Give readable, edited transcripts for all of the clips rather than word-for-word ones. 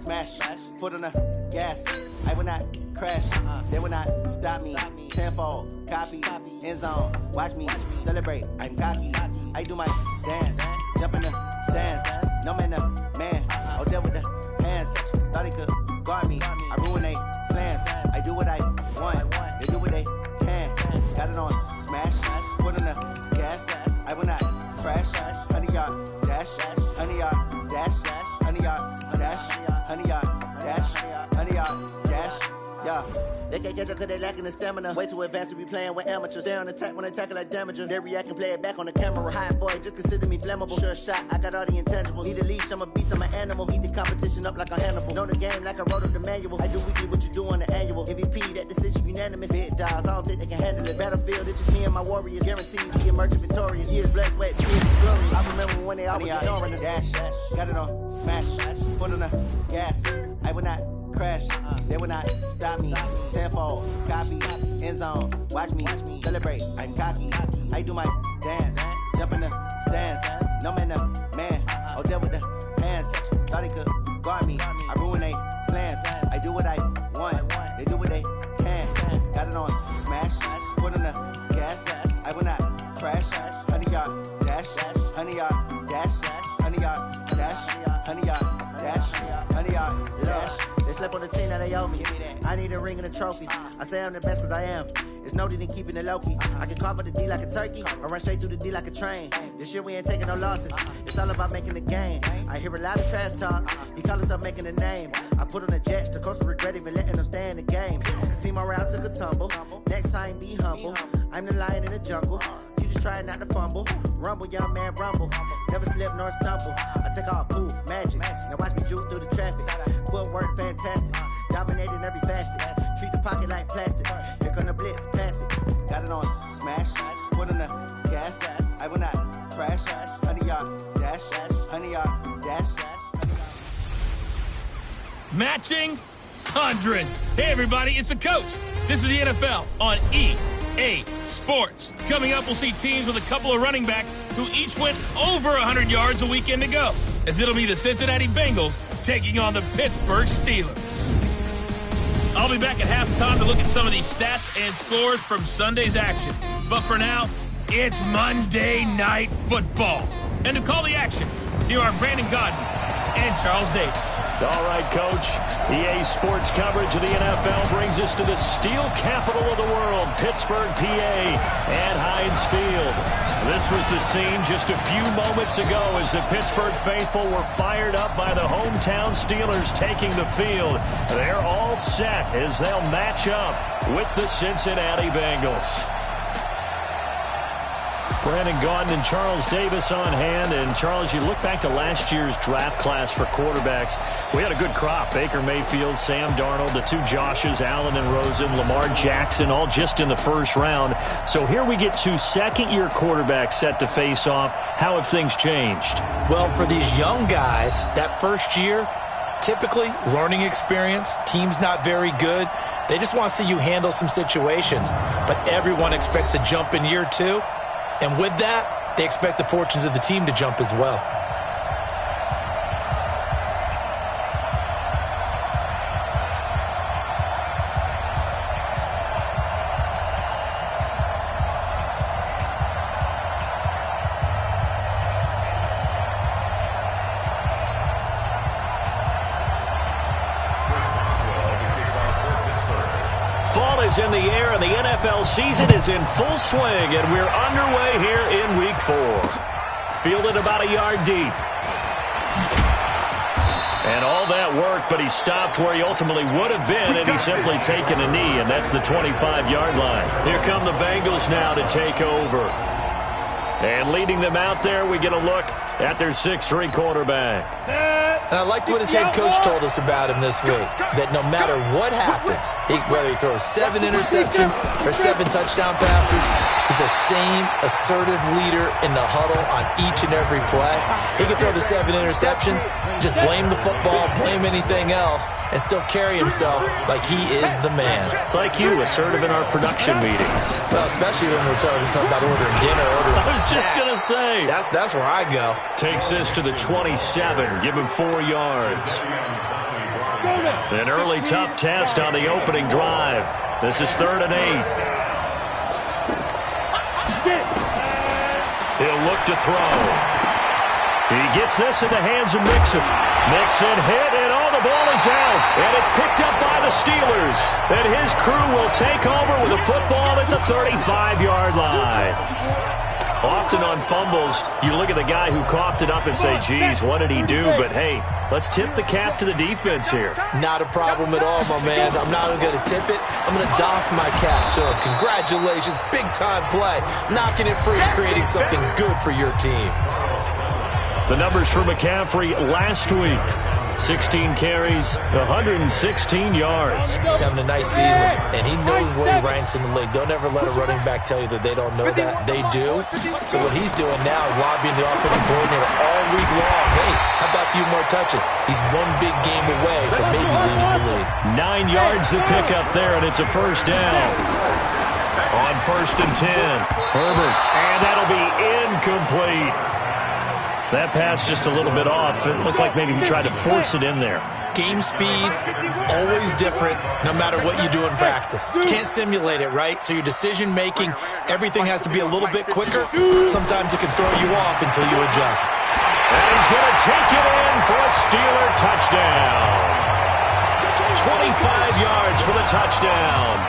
smash, foot on the gas. I will not crash, they will not stop me. Tenfold, copy, end zone, watch me celebrate. I'm cocky, I do my dance, jump in the stands. No man, the man, oh there with the hands. Thought he could guard me, I ruin they plans. I do what I want, they do what they can. Got it on smash, foot on the gas. I will not crash, 100-yard dash, 100-yard dash, 100-yard dash, 100-yard dash, 100-yard dash, yeah. They can't catch up cause they lacking the stamina. Way too advanced to be playing with amateurs. They on attack when they tackle like damager. They react and play it back on the camera. Hot boy, just consider me flammable. Sure shot, I got all the intangibles. Need a leash, I'm a beast, I'm an animal. Heat the competition up like a Hannibal. Know the game like I wrote up the manual. I do weekly what you do on the annual. MVP, that decision unanimous. Big dogs, I don't think they can handle it. Battlefield, it's just me and my warriors. Guaranteed we emerge victorious. Years blessed, wet, tears and glorious. I remember when they always ignoring us. Dash, got it on smash, foot on the gas. I will not crash, they will not stop me. Tenfold, copy, end zone, watch me celebrate. I'm cocky, I do my dance, jump in the stands. No man, the man, oh there with the hands. Thought he could guard me, I ruin they plans. I do what I want, they do what they can. Got it on smash, foot on the gas. I will not crash, 100-yard dash, 100-yard dash, 100-yard dash, 100-yard dash, 100-yard dash. They slept on the team that they owe me. I need a ring and a trophy. I say I'm the best cause I am. It's no need in keeping it low-key. I can carve the D like a turkey. I run straight through the D like a train. This year we ain't taking no losses. It's all about making the game. I hear a lot of trash talk. He call himself making a name. I put on the Jets. The coach will regret even letting them stay in the game. Team around took a tumble. Next time be humble. I'm the lion in the jungle. You just trying not to fumble. Rumble, young man, rumble. Never slip nor stumble. I take off, poof, magic. Now watch me juke through the traffic. Footwork fantastic. Dominating every facet. Treat the pocket like plastic. Here come the blitz, pass it. Got it on smash, foot on the gas. I will not crash, 100-yard dash, 100-yard dash. Matching hundreds. Hey everybody, it's the coach. This is the NFL on EA Sports. Coming up, we'll see teams with a couple of running backs who each went over 100 yards a weekend ago, as it'll be the Cincinnati Bengals taking on the Pittsburgh Steelers. I'll be back at halftime to look at some of these stats and scores from Sunday's action. But for now, it's Monday Night Football. And to call the action, here are Brandon Godden and Charles Davis. All right, Coach. EA Sports coverage of the NFL brings us to the steel capital of the world, Pittsburgh, PA, and Heinz Field. This was the scene just a few moments ago as the Pittsburgh faithful were fired up by the hometown Steelers taking the field. They're all set as they'll match up with the Cincinnati Bengals. Brandon Gaudin and Charles Davis on hand. And, Charles, you look back to last year's draft class for quarterbacks. We had a good crop. Baker Mayfield, Sam Darnold, the two Joshes, Allen and Rosen, Lamar Jackson, all just in the first round. So here we get two second-year quarterbacks set to face off. How have things changed? Well, for these young guys, that first year, typically learning experience, team's not very good. They just want to see you handle some situations. But everyone expects a jump in year two. And with that, they expect the fortunes of the team to jump as well. Fall is in the air, and the NFL season is in full swing, and we're underway here in Week 4. Fielded about a yard deep. And all that work, but he stopped where he ultimately would have been, and he's simply taken a knee, and that's the 25-yard line. Here come the Bengals now to take over. And leading them out there, we get a look at their 6'3" quarterback. And I liked what his head coach told us about him this week, that no matter what happens, whether he throws 7 interceptions or 7 touchdown passes, he's the same assertive leader in the huddle on each and every play. He can throw the 7 interceptions, just blame the football, blame anything else, and still carry himself like he is the man. It's like you, assertive in our production meetings. Well, especially when we're talking about ordering dinner, ordering I was just going to say. That's where I go. Takes this to the 27. Give him 4 yards. An early tough test on the opening drive. This is 3rd and 8. He'll look to throw. He gets this in the hands of Mixon. Mixon hit, and the ball is out. And it's picked up by the Steelers. And his crew will take over with a football at the 35-yard line. Often on fumbles, you look at the guy who coughed it up and say, geez, what did he do? But, hey, let's tip the cap to the defense here. Not a problem at all, my man. I'm not even going to tip it. I'm going to doff my cap to him. Congratulations. Big-time play. Knocking it free and creating something good for your team. The numbers for McCaffrey last week. 16 carries, 116 yards. He's having a nice season, and he knows where he ranks in the league. Don't ever let a running back tell you that they don't know that. They do. So what he's doing now is lobbying the offensive coordinator all week long. Hey, how about a few more touches? He's one big game away from maybe leading the league. 9 yards to pick up there, and it's a first down. On 1st and 10, Herbert, and that'll be incomplete. That pass just a little bit off. It looked like maybe he tried to force it in there. Game speed, always different, no matter what you do in practice. You can't simulate it, right? So your decision-making, everything has to be a little bit quicker. Sometimes it can throw you off until you adjust. And he's going to take it in for a Steeler touchdown. 25 yards for the touchdown,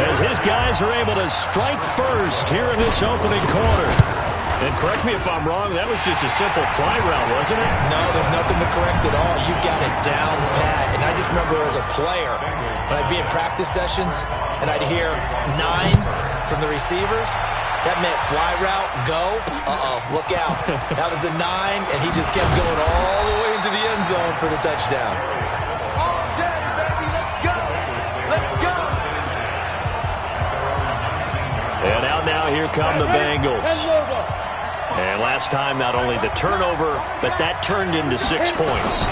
as his guys are able to strike first here in this opening quarter. And correct me if I'm wrong, that was just a simple fly route, wasn't it? No, there's nothing to correct at all. You got it down pat. And I just remember as a player, when I'd be in practice sessions, and I'd hear 9 from the receivers, that meant fly route, go. Look out. That was the 9, and he just kept going all the way into the end zone for the touchdown. And out now, here come the Bengals. And last time, not only the turnover, but that turned into 6 points.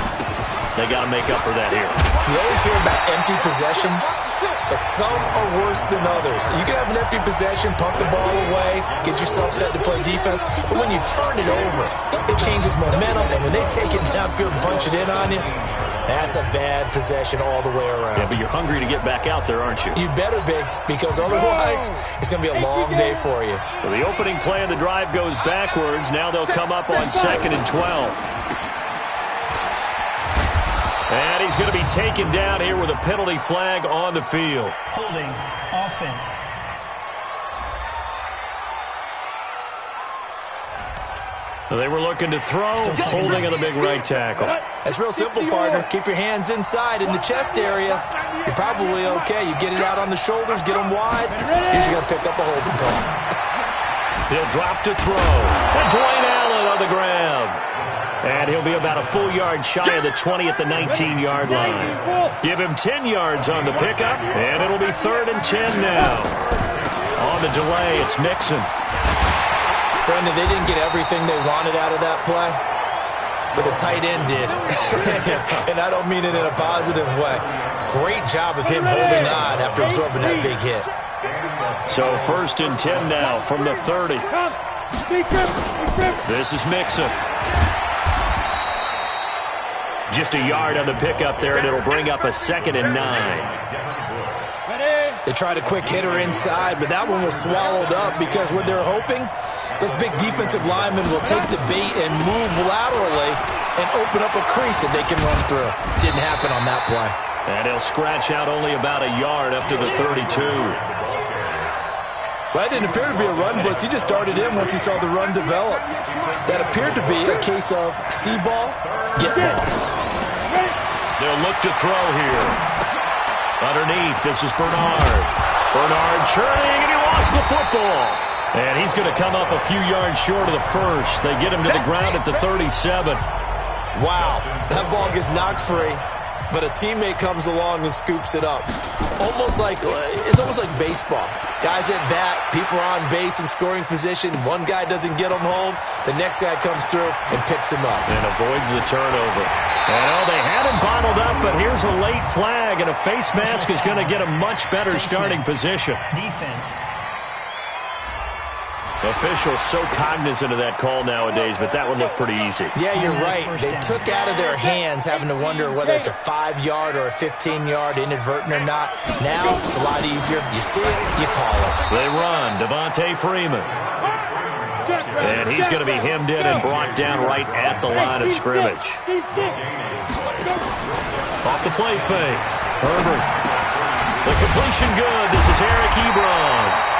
They got to make up for that here. You always hear about empty possessions, but some are worse than others. You can have an empty possession, pump the ball away, get yourself set to play defense, but when you turn it over, it changes momentum, and when they take it downfield and punch it in on you, that's a bad possession all the way around. Yeah, but you're hungry to get back out there, aren't you? You better be, because otherwise, it's going to be a long day for you. So the opening play of the drive goes backwards. Now they'll come up on 2nd and 12. And he's going to be taken down here with a penalty flag on the field. Holding offense. They were looking to throw, holding on the big right tackle. That's real simple, partner. Keep your hands inside in the chest area. You're probably okay. You get it out on the shoulders, get them wide. Usually going to pick up a holding call. He'll drop to throw. And Dwayne Allen on the grab. And he'll be about a full yard shy of the 20 at the 19-yard line. Give him 10 yards on the pickup, and it'll be 3rd and 10 now. On the delay, it's Mixon. Brenda, they didn't get everything they wanted out of that play, but the tight end did. And I don't mean it in a positive way. Great job of him holding on after absorbing that big hit. So 1st and 10 now from the 30. This is Mixon. Just a yard on the pickup there, and it'll bring up a 2nd and 9. They tried a quick hitter inside, but that one was swallowed up because what they're hoping, those big defensive linemen will take the bait and move laterally and open up a crease that they can run through. Didn't happen on that play. And he'll scratch out only about a yard up to the 32. Well, that didn't appear to be a run blitz. He just started in once he saw the run develop. That appeared to be a case of see ball, get ball. They'll look to throw here. Underneath, this is Bernard. Bernard churning, and he lost the football. And he's going to come up a few yards short of the first. They get him to the ground at the 37. Wow, that ball gets knocked free, but a teammate comes along and scoops it up. It's almost like baseball. Guys at bat, people are on base in scoring position. One guy doesn't get him home. The next guy comes through and picks him up. And avoids the turnover. And they had him bottled up, but here's a late flag, and a face mask is going to get a much better starting position. Defense. Officials so cognizant of that call nowadays, but that one looked pretty easy. Yeah, you're right. They took out of their hands having to wonder whether it's a 5-yard or a 15-yard, inadvertent or not. Now, it's a lot easier. You see it, you call it. They run. Devontae Freeman. And he's going to be hemmed in and brought down right at the line of scrimmage. Off the play fake. Herbert. The completion good. This is Eric Ebron.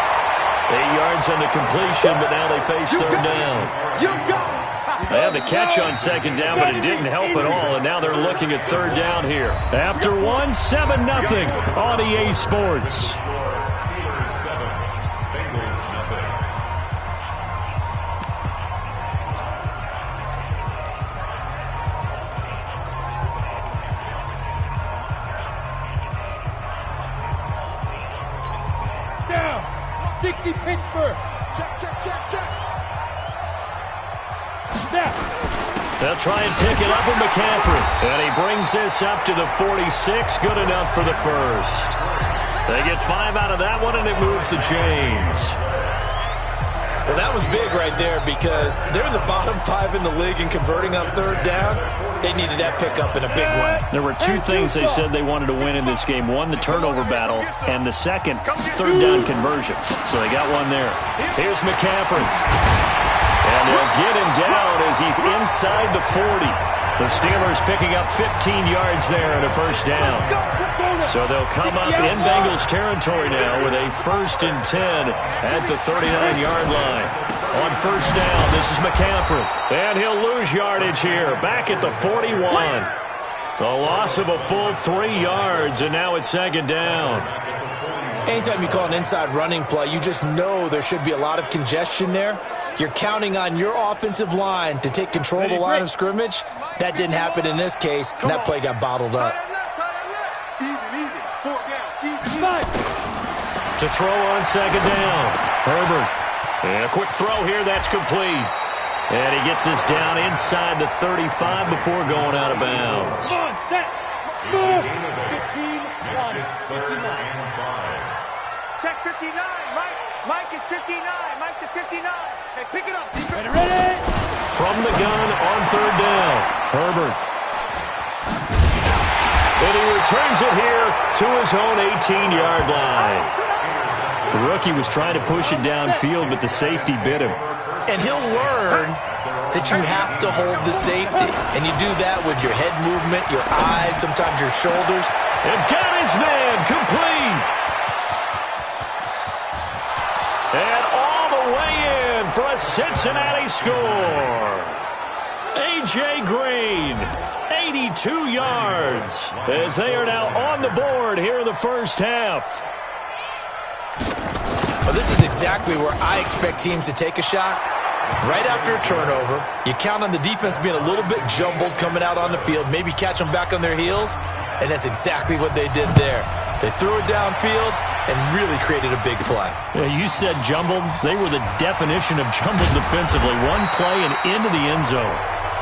8 yards on the completion, but now they face third down. They had the catch on second down, but it didn't help at all, and now they're looking at third down here. After 7-0 on EA Sports. Pittsburgh. Check. Snap. They'll try and pick it up with McCaffrey. And he brings this up to the 46. Good enough for the first. They get 5 out of that one, and it moves the chains. Well, that was big right there because they're the bottom 5 in the league in converting on third down. They needed that pickup in a big way. There were 2 things they said they wanted to win in this game. One, the turnover battle, and the second, third down conversions. So they got one there. Here's McCaffrey. And they'll get him down as he's inside the 40. The Steelers picking up 15 yards there and a first down. So they'll come up in Bengals territory now with a 1st and 10 at the 39-yard line. On first down, this is McCaffrey. And he'll lose yardage here, back at the 41. The loss of a full 3 yards, and now it's second down. Anytime you call an inside running play, you just know there should be a lot of congestion there. You're counting on your offensive line to take control of the line of scrimmage. That didn't happen in this case, and that play got bottled up. To throw on second down, Herbert. And a quick throw here, that's complete. And he gets us down inside the 35 before going out of bounds. Come on, set. Move. 15, 59. Check 59. Mike is 59. Mike to 59. Hey, pick it up. Ready? From the gun on third down, Herbert. And he returns it here to his own 18-yard line. The rookie was trying to push it downfield, but the safety bit him. And he'll learn that you have to hold the safety. And you do that with your head movement, your eyes, sometimes your shoulders. And got his man complete. And all the way in for a Cincinnati score. A.J. Green, 82 yards, as they are now on the board here in the first half. Well, this is exactly where I expect teams to take a shot. Right after a turnover, you count on the defense being a little bit jumbled coming out on the field, maybe catch them back on their heels, and that's exactly what they did there. They threw it downfield and really created a big play. Yeah, you said jumbled. They were the definition of jumbled defensively. One play and into the end zone.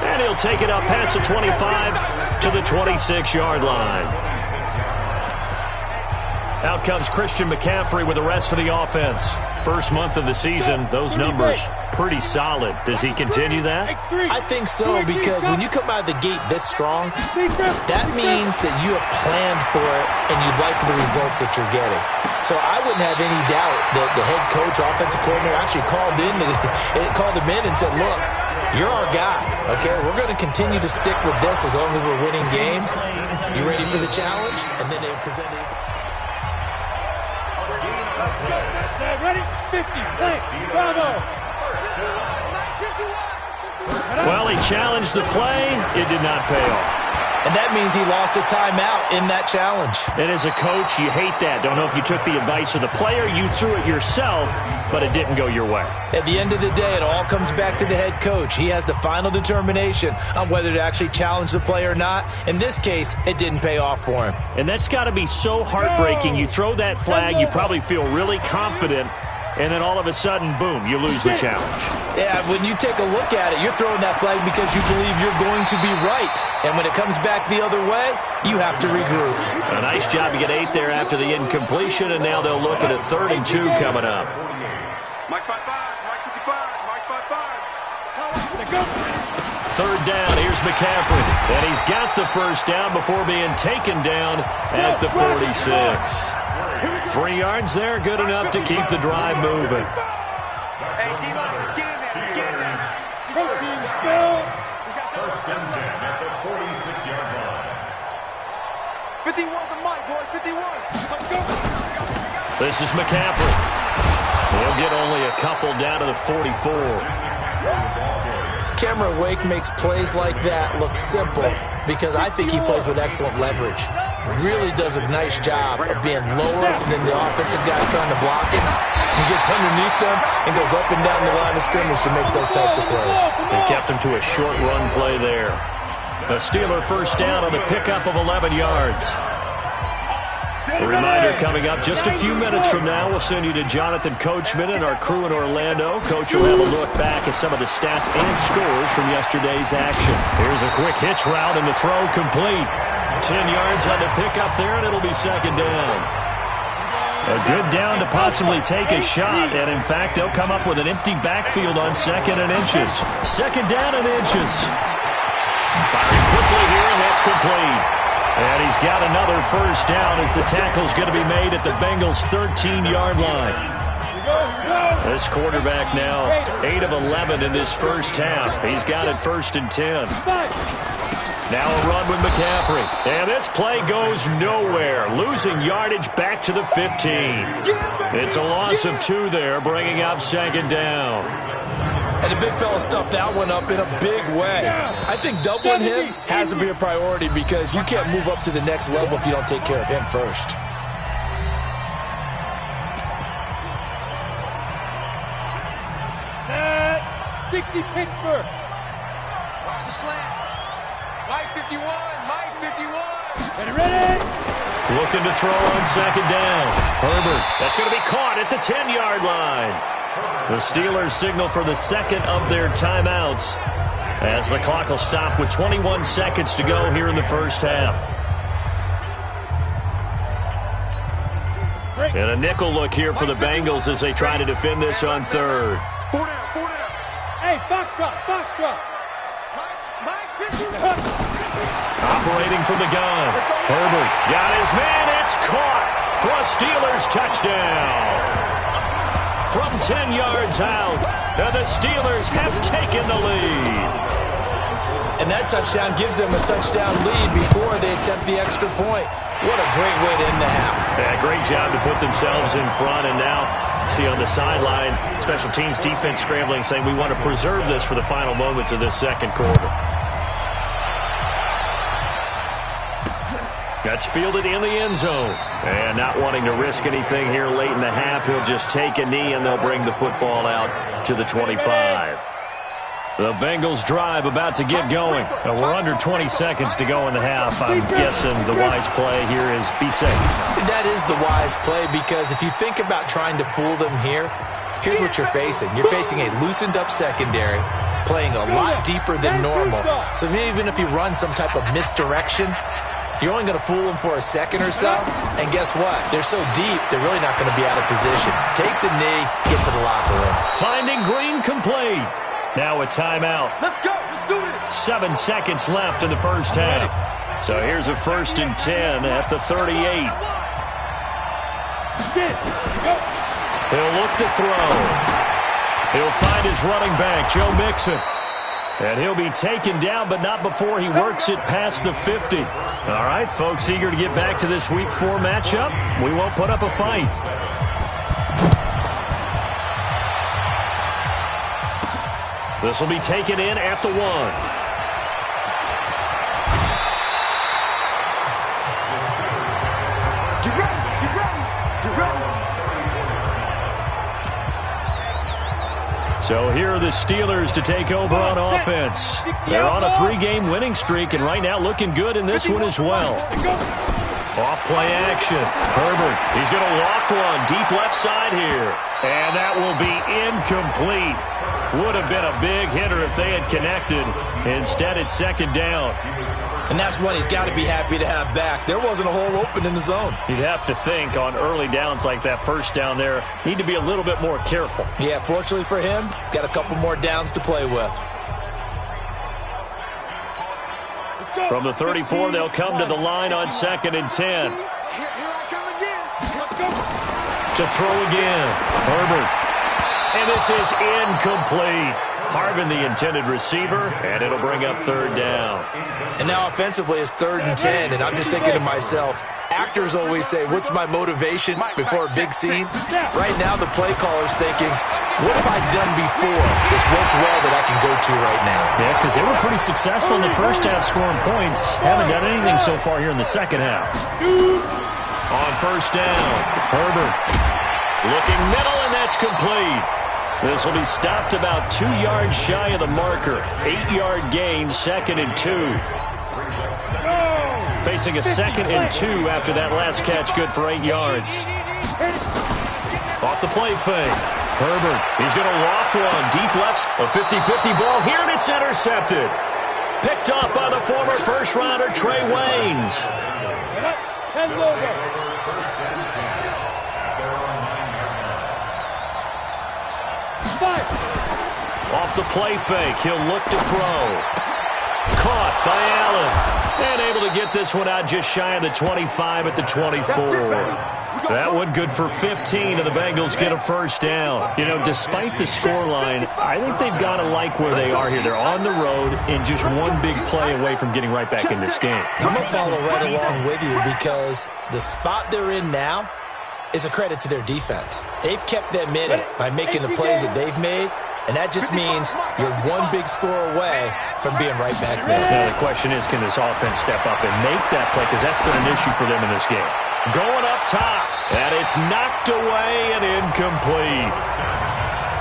And he'll take it up past the 25 to the 26-yard line. Out comes Christian McCaffrey with the rest of the offense. First month of the season, those numbers pretty solid. Does he continue that? I think so, because when you come out of the gate this strong, that means that you have planned for it and you like the results that you're getting. So I wouldn't have any doubt that the head coach, offensive coordinator actually called him in and said, look, you're our guy, okay? We're going to continue to stick with this as long as we're winning games. You ready for the challenge? And then they presented it. Ready? 50. Play. Bravo. Well, he challenged the play. It did not pay off. And that means he lost a timeout in that challenge. And as a coach, you hate that. Don't know if you took the advice of the player. You threw it yourself, but it didn't go your way. At the end of the day, it all comes back to the head coach. He has the final determination on whether to actually challenge the play or not. In this case, it didn't pay off for him. And that's got to be so heartbreaking. You throw that flag, you probably feel really confident, and then all of a sudden, boom, you lose the challenge. Yeah, when you take a look at it, you're throwing that flag because you believe you're going to be right. And when it comes back the other way, you have to regroup. A nice job to get 8 there after the incompletion, and now they'll look at a 3rd and 2 coming up. Mike 5-5. Mike Third down, here's McCaffrey. And he's got the first down before being taken down at the 46. 3 yards there, good enough to keep the drive moving. Hey, D-line, get in there, get in there. First and 10 at the 46-yard line. 51 to Mike, boy, 51. This is McCaffrey. He'll get only a couple down to the 44. Cameron Wake makes plays like that look simple because I think he plays with excellent leverage. Really does a nice job of being lower than the offensive guy trying to block him. He gets underneath them and goes up and down the line of scrimmage to make those types of plays. They kept him to a short run play there. A Steeler first down on the pickup of 11 yards. A reminder coming up just a few minutes from now. We'll send you to Jonathan Coachman and our crew in Orlando. Coach will have a look back at some of the stats and scores from yesterday's action. Here's a quick hitch route and the throw complete. 10 yards on the pickup there, and it'll be second down. A good down to possibly take a shot, and in fact, they'll come up with an empty backfield on second and inches. Second down and inches. Firing quickly here, and that's complete. And he's got another first down as the tackle's going to be made at the Bengals' 13-yard line. This quarterback now 8 of 11 in this first half. He's got it first and 10. Now a run with McCaffrey. And this play goes nowhere. Losing yardage back to the 15. It's a loss of 2 there, bringing up second down. And the big fella stuffed that one up in a big way. I think doubling him has to be a priority because you can't move up to the next level if you don't take care of him first. Set. 60 Pittsburgh. Watch the slant. Mike 51. Mike 51. Ready? Looking to throw on second down. Herbert. That's going to be caught at the 10-yard line. The Steelers signal for the second of their timeouts as the clock will stop with 21 seconds to go here in the first half. And a nickel look here for the Bengals as they try to defend this on third. 4 down, 4 down. Hey, box drop. Mike 50. Operating from the gun. Herbert got his man. It's caught for a Steelers touchdown. From 10 yards out, the Steelers have taken the lead. And that touchdown gives them a touchdown lead before they attempt the extra point. What a great way to end the half. Yeah, great job to put themselves in front. And now, see on the sideline, special teams defense scrambling, saying we want to preserve this for the final moments of this second quarter. That's fielded in the end zone. And not wanting to risk anything here late in the half, he'll just take a knee and they'll bring the football out to the 25. The Bengals drive about to get going. We're under 20 seconds to go in the half. I'm guessing the wise play here is be safe. That is the wise play because if you think about trying to fool them here, here's what you're facing. You're facing a loosened up secondary, playing a lot deeper than normal. So even if you run some type of misdirection, you're only going to fool them for a second or so. And guess what? They're so deep, they're really not going to be out of position. Take the knee, get to the locker room. Finding Green complete. Now a timeout. Let's go. Let's do this. 7 seconds left in the first half. So here's a first and 10 at the 38. He'll look to throw. He'll find his running back, Joe Mixon. And he'll be taken down, but not before he works it past the 50. All right, folks, eager to get back to this Week 4 matchup. We won't put up a fight. This will be taken in at the 1. Get ready. So here are the Steelers to take over on offense. They're on a 3-game winning streak, and right now looking good in this one as well. Off play action. Herbert, he's going to loft one deep left side here. And that will be incomplete. Would have been a big hitter if they had connected. Instead, it's second down. And that's one he's got to be happy to have back. There wasn't a hole open in the zone. You'd have to think on early downs like that first down there, need to be a little bit more careful. Yeah, fortunately for him, got a couple more downs to play with. From the 34, they'll come to the line on 2nd and 10. Here I come again. Let's go. To throw again. Herbert. And this is incomplete. Harvin, the intended receiver, and it'll bring up 3rd down. And now offensively, it's 3rd and 10, and I'm just thinking to myself, actors always say, what's my motivation before a big scene? Right now, the play caller's thinking, what have I done before that's worked well that I can go to right now? Yeah, because they were pretty successful in the first half scoring points. Haven't done anything so far here in the second half. On 1st down, Herbert looking middle, and that's complete. This will be stopped about 2 yards shy of the marker. 8-yard gain, 2nd and 2. Facing a 2nd and 2 after that last catch, good for 8 yards. Off the play fake. Herbert, he's going to loft one deep left. A 50-50 ball here, and it's intercepted. Picked up by the former first-rounder Trey Waynes. Off the play fake, he'll look to throw. Caught by Allen. And able to get this one out just shy of the 25 at the 24. That one good for 15, and the Bengals get a 1st down. You know, despite the scoreline, I think they've got to like where they are here. They're on the road and just one big play away from getting right back in this game. I'm going to follow right along with you because the spot they're in now is a credit to their defense. They've kept them in it by making the plays that they've made, and that just means you're one big score away from being right back there. Now the question is, can this offense step up and make that play? Because that's been an issue for them in this game. Going up top, and it's knocked away and incomplete.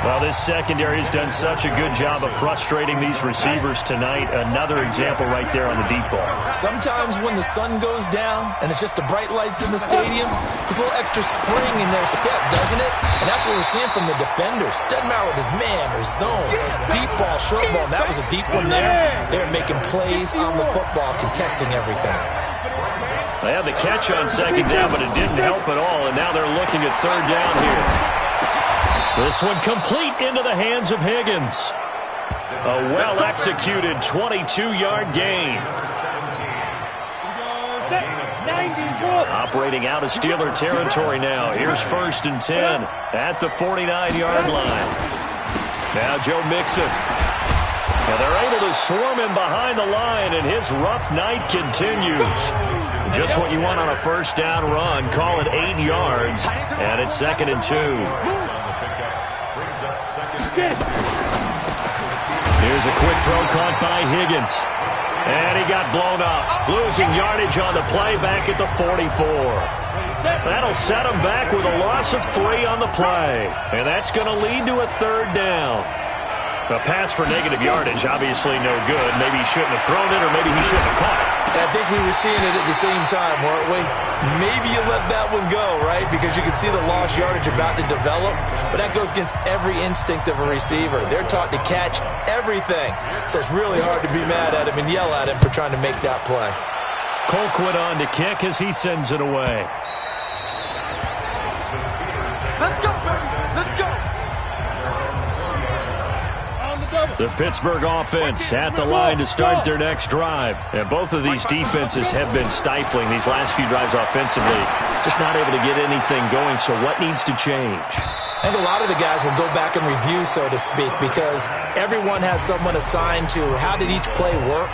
Well, this secondary has done such a good job of frustrating these receivers tonight. Another example right there on the deep ball. Sometimes when the sun goes down and it's just the bright lights in the stadium, there's a little extra spring in their step, doesn't it? And that's what we're seeing from the defenders. Doesn't matter whether it's man or zone, deep ball, short ball. And that was a deep one there. They're making plays on the football, contesting everything. They had the catch on 2nd down, but it didn't help at all. And now they're looking at 3rd down here. This one complete into the hands of Higgins. A well-executed 22-yard gain. Operating out of Steeler territory now. Here's 1st and 10 at the 49-yard line. Now Joe Mixon. Now they're able to swarm him behind the line, and his rough night continues. Just what you want on a 1st down run. Call it 8 yards, and it's 2nd and 2. Here's a quick throw caught by Higgins. And he got blown up. Losing yardage on the play back at the 44. That'll set him back with a loss of 3 on the play. And that's going to lead to a 3rd down. A pass for negative yardage, obviously no good. Maybe he shouldn't have thrown it, or maybe he shouldn't have caught it. I think we were seeing it at the same time, weren't we? Maybe you let that one go, right? Because you can see the lost yardage about to develop. But that goes against every instinct of a receiver. They're taught to catch everything. So it's really hard to be mad at him and yell at him for trying to make that play. Colquitt on to kick as he sends it away. Let's go, baby. Let's go. The Pittsburgh offense at the line to start their next drive. And both of these defenses have been stifling these last few drives offensively. Just not able to get anything going, so what needs to change? I think a lot of the guys will go back and review, so to speak, because everyone has someone assigned to how did each play work.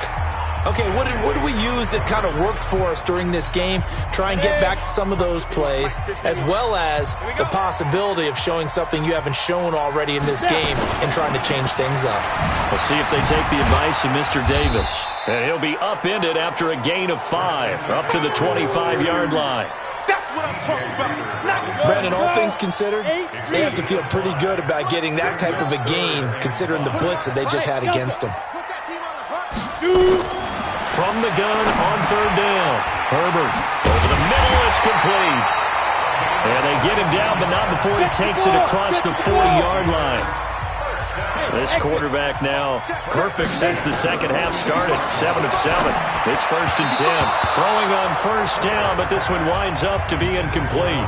Okay, what did we use that kind of worked for us during this game? Try and get back to some of those plays, as well as the possibility of showing something you haven't shown already in this game and trying to change things up. We'll see if they take the advice of Mr. Davis. And he'll be upended after a gain of 5, up to the 25-yard line. That's what I'm talking about. Brandon, all things considered, they have to feel pretty good about getting that type of a gain, considering the blitz that they just had against them. From the gun on 3rd down, Herbert over the middle. complete. And they get him down, but not before he takes it across the 40-yard line. This quarterback now perfect since the second half started. 7 of 7. It's 1st and 10. Throwing on first down, but this one winds up to be incomplete.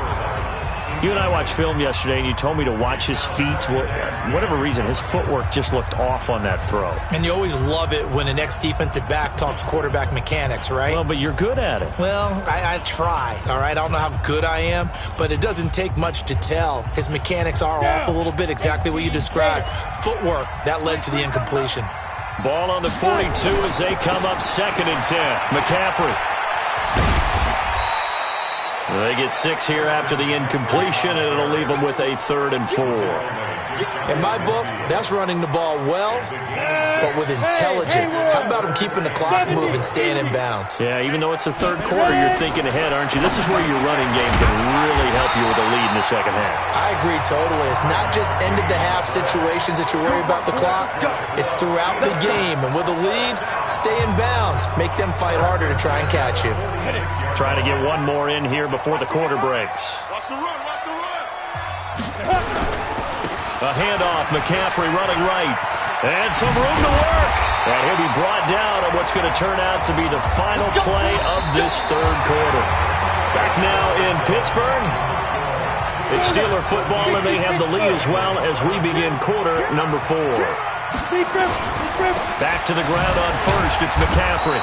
You and I watched film yesterday, and you told me to watch his feet. Well, for whatever reason, his footwork just looked off on that throw. And you always love it when the next defensive back talks quarterback mechanics, right? Well, but you're good at it. Well, I try, all right? I don't know how good I am, but it doesn't take much to tell. His mechanics are off a little bit, exactly what you described. Footwork, that led to the incompletion. Ball on the 42 as they come up 2nd and 10. McCaffrey. They get 6 here after the incompletion, and it'll leave them with a 3rd and 4. In my book, that's running the ball well, but with intelligence. How about him keeping the clock moving, staying in bounds? Yeah, even though it's the third quarter, you're thinking ahead, aren't you? This is where your running game can really help you with a lead in the second half. I agree totally. It's not just end-of-the-half situations that you worry about the clock. It's throughout the game. And with a lead, stay in bounds. Make them fight harder to try and catch you. Try to get one more in here before the quarter breaks. Watch the run, watch the run. A handoff, McCaffrey running right. And some room to work. And he'll be brought down on what's going to turn out to be the final play of this third quarter. Back now in Pittsburgh. It's Steeler football, and they have the lead as well as we begin quarter number 4. Back to the ground on first. It's McCaffrey.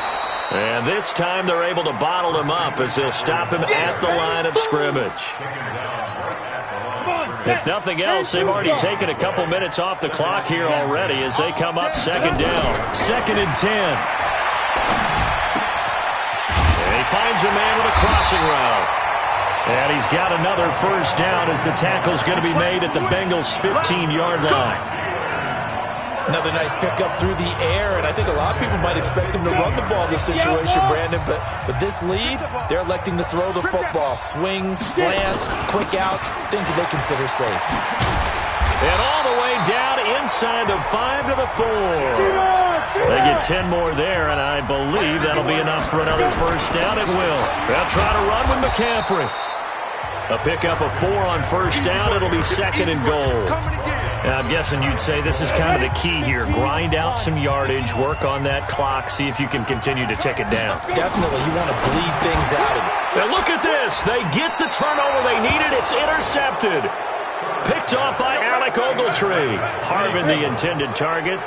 And this time they're able to bottle him up as they'll stop him at the line of scrimmage. If nothing else, they've already taken a couple minutes off the clock here already as they come up 2nd down. 2nd and 10. And he finds a man with a crossing route. And he's got another first down as the tackle's going to be made at the Bengals' 15-yard line. Another nice pickup through the air, and I think a lot of people might expect him to run the ball in this situation, Brandon, but with this lead, they're electing to throw the football. Swings, slants, quick outs, things that they consider safe. And all the way down inside the 5 to the 4. They get 10 more there, and I believe that'll be enough for another first down. It will. They'll try to run with McCaffrey. A pickup of 4 on first down. It'll be 2nd and goal. Now, I'm guessing you'd say this is kind of the key here. Grind out some yardage, work on that clock, see if you can continue to tick it down. Definitely. You want to bleed things out. Now look at this. They get the turnover they needed. It's intercepted. Picked off by Alec Ogletree. Harvin, the intended target.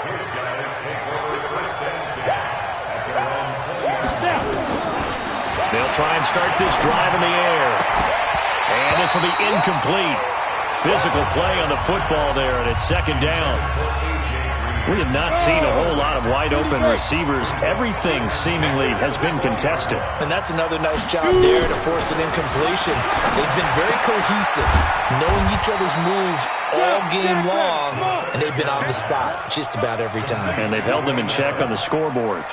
They'll try and start this drive in the air. And this will be incomplete. Physical play on the football there, and it's 2nd down. We have not seen a whole lot of wide-open receivers. Everything seemingly has been contested. And that's another nice job there to force an incompletion. They've been very cohesive, knowing each other's moves all game long, and they've been on the spot just about every time. And they've held them in check on the scoreboard.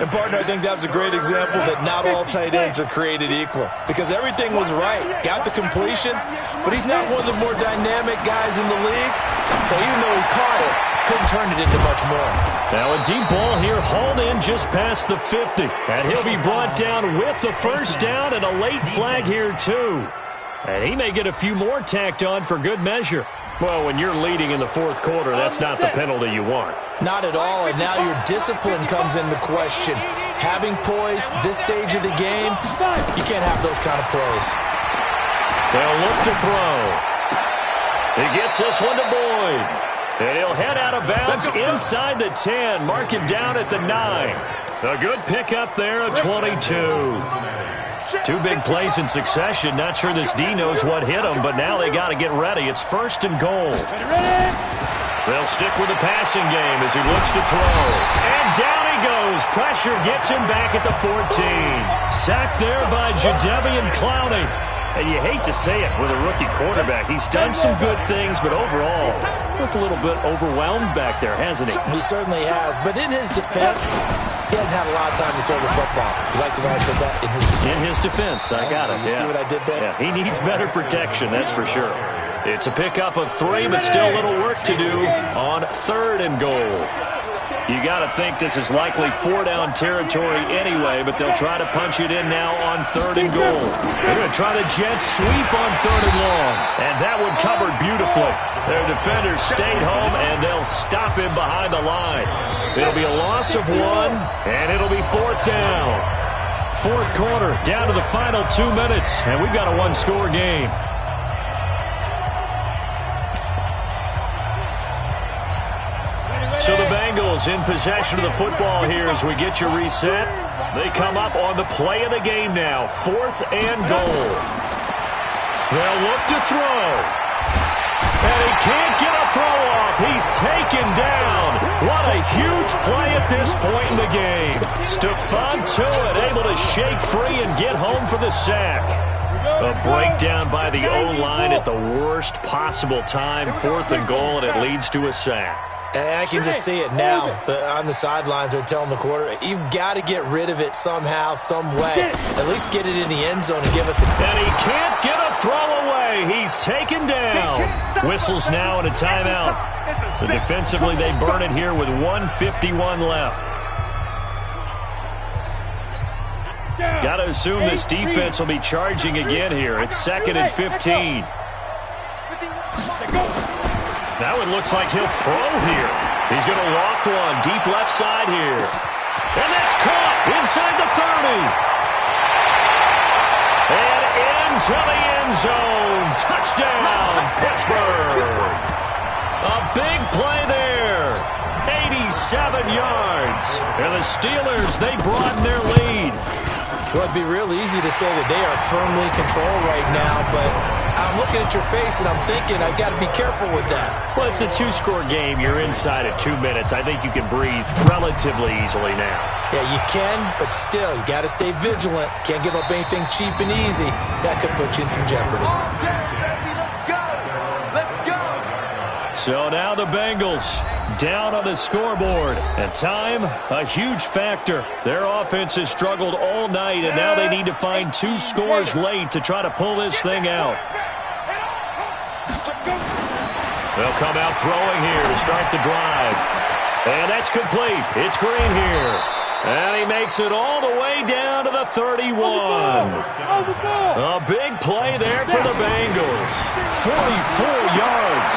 And, partner, I think that was a great example that not all tight ends are created equal. Because everything was right. Got the completion, but he's not one of the more dynamic guys in the league. So even though he caught it, couldn't turn it into much more. Now a deep ball here, hauled in just past the 50. And he'll be brought down with the first down and a late flag here, too. And he may get a few more tacked on for good measure. Well, when you're leading in the fourth quarter, that's not the penalty you want. Not at all, and now your discipline comes into question. Having poise this stage of the game, you can't have those kind of plays. They'll look to throw. He gets this one to Boyd. And he'll head out of bounds inside the 10. Mark him down at the 9. A good pickup there of 22. 2 big plays in succession. Not sure this D knows what hit him, but now they got to get ready. It's 1st and goal. They'll stick with the passing game as he looks to throw. And down he goes. Pressure gets him back at the 14. Sacked there by Jadeveon Clowney. And you hate to say it with a rookie quarterback. He's done some good things, but overall, looked a little bit overwhelmed back there, hasn't he? He certainly has. But in his defense, he hasn't had a lot of time to throw the football. You like the way I said that? In his defense. In his defense, I got it. You see what I did there? Yeah, he needs better protection, that's for sure. It's a pickup of 3, but still a little work to do on 3rd and goal. You got to think this is likely 4-down territory anyway, but they'll try to punch it in now on 3rd and goal. They're going to try the jet sweep on 3rd and long. And that one covered beautifully. Their defenders stayed home, and they'll stop him behind the line. It'll be a loss of 1, and it'll be 4th down. 4th quarter, down to the final 2 minutes, and we've got a 1-score game. So the Bengals in possession of the football here as we get you reset. They come up on the play of the game now. 4th and goal. They'll look to throw. And he can't get a throw off. He's taken down. What a huge play at this point in the game. Stephon Tuitt able to shake free and get home for the sack. A breakdown by the O-line at the worst possible time. 4th and goal, and it leads to a sack. And I can just see it now. On the sidelines, they're telling the quarterback, you've got to get rid of it somehow, some way. At least get it in the end zone and give us a... And he can't get a throw away. He's taken down. Whistles now and a timeout. So defensively, they burn it here with 1:51 left. Got to assume this defense will be charging again here. It's 2nd and 15. That one looks like he'll throw here. He's going to loft one deep left side here. And that's caught inside the 30. And into the end zone. Touchdown, Pittsburgh. A big play there. 87 yards. And the Steelers, they broaden their lead. Well, it'd be real easy to say that they are firmly in control right now, but I'm looking at your face and I'm thinking I've got to be careful with that. Well, it's a 2-score game. You're inside at 2 minutes. I think you can breathe relatively easily now. Yeah, you can, but still, you got to stay vigilant. Can't give up anything cheap and easy. That could put you in some jeopardy. So now the Bengals down on the scoreboard. And time, a huge factor. Their offense has struggled all night, and now they need to find 2 scores late to try to pull this thing out. They'll come out throwing here to start the drive. And that's complete. It's Green here. And he makes it all the way down to the 31. A big play there for the Bengals. 44 yards.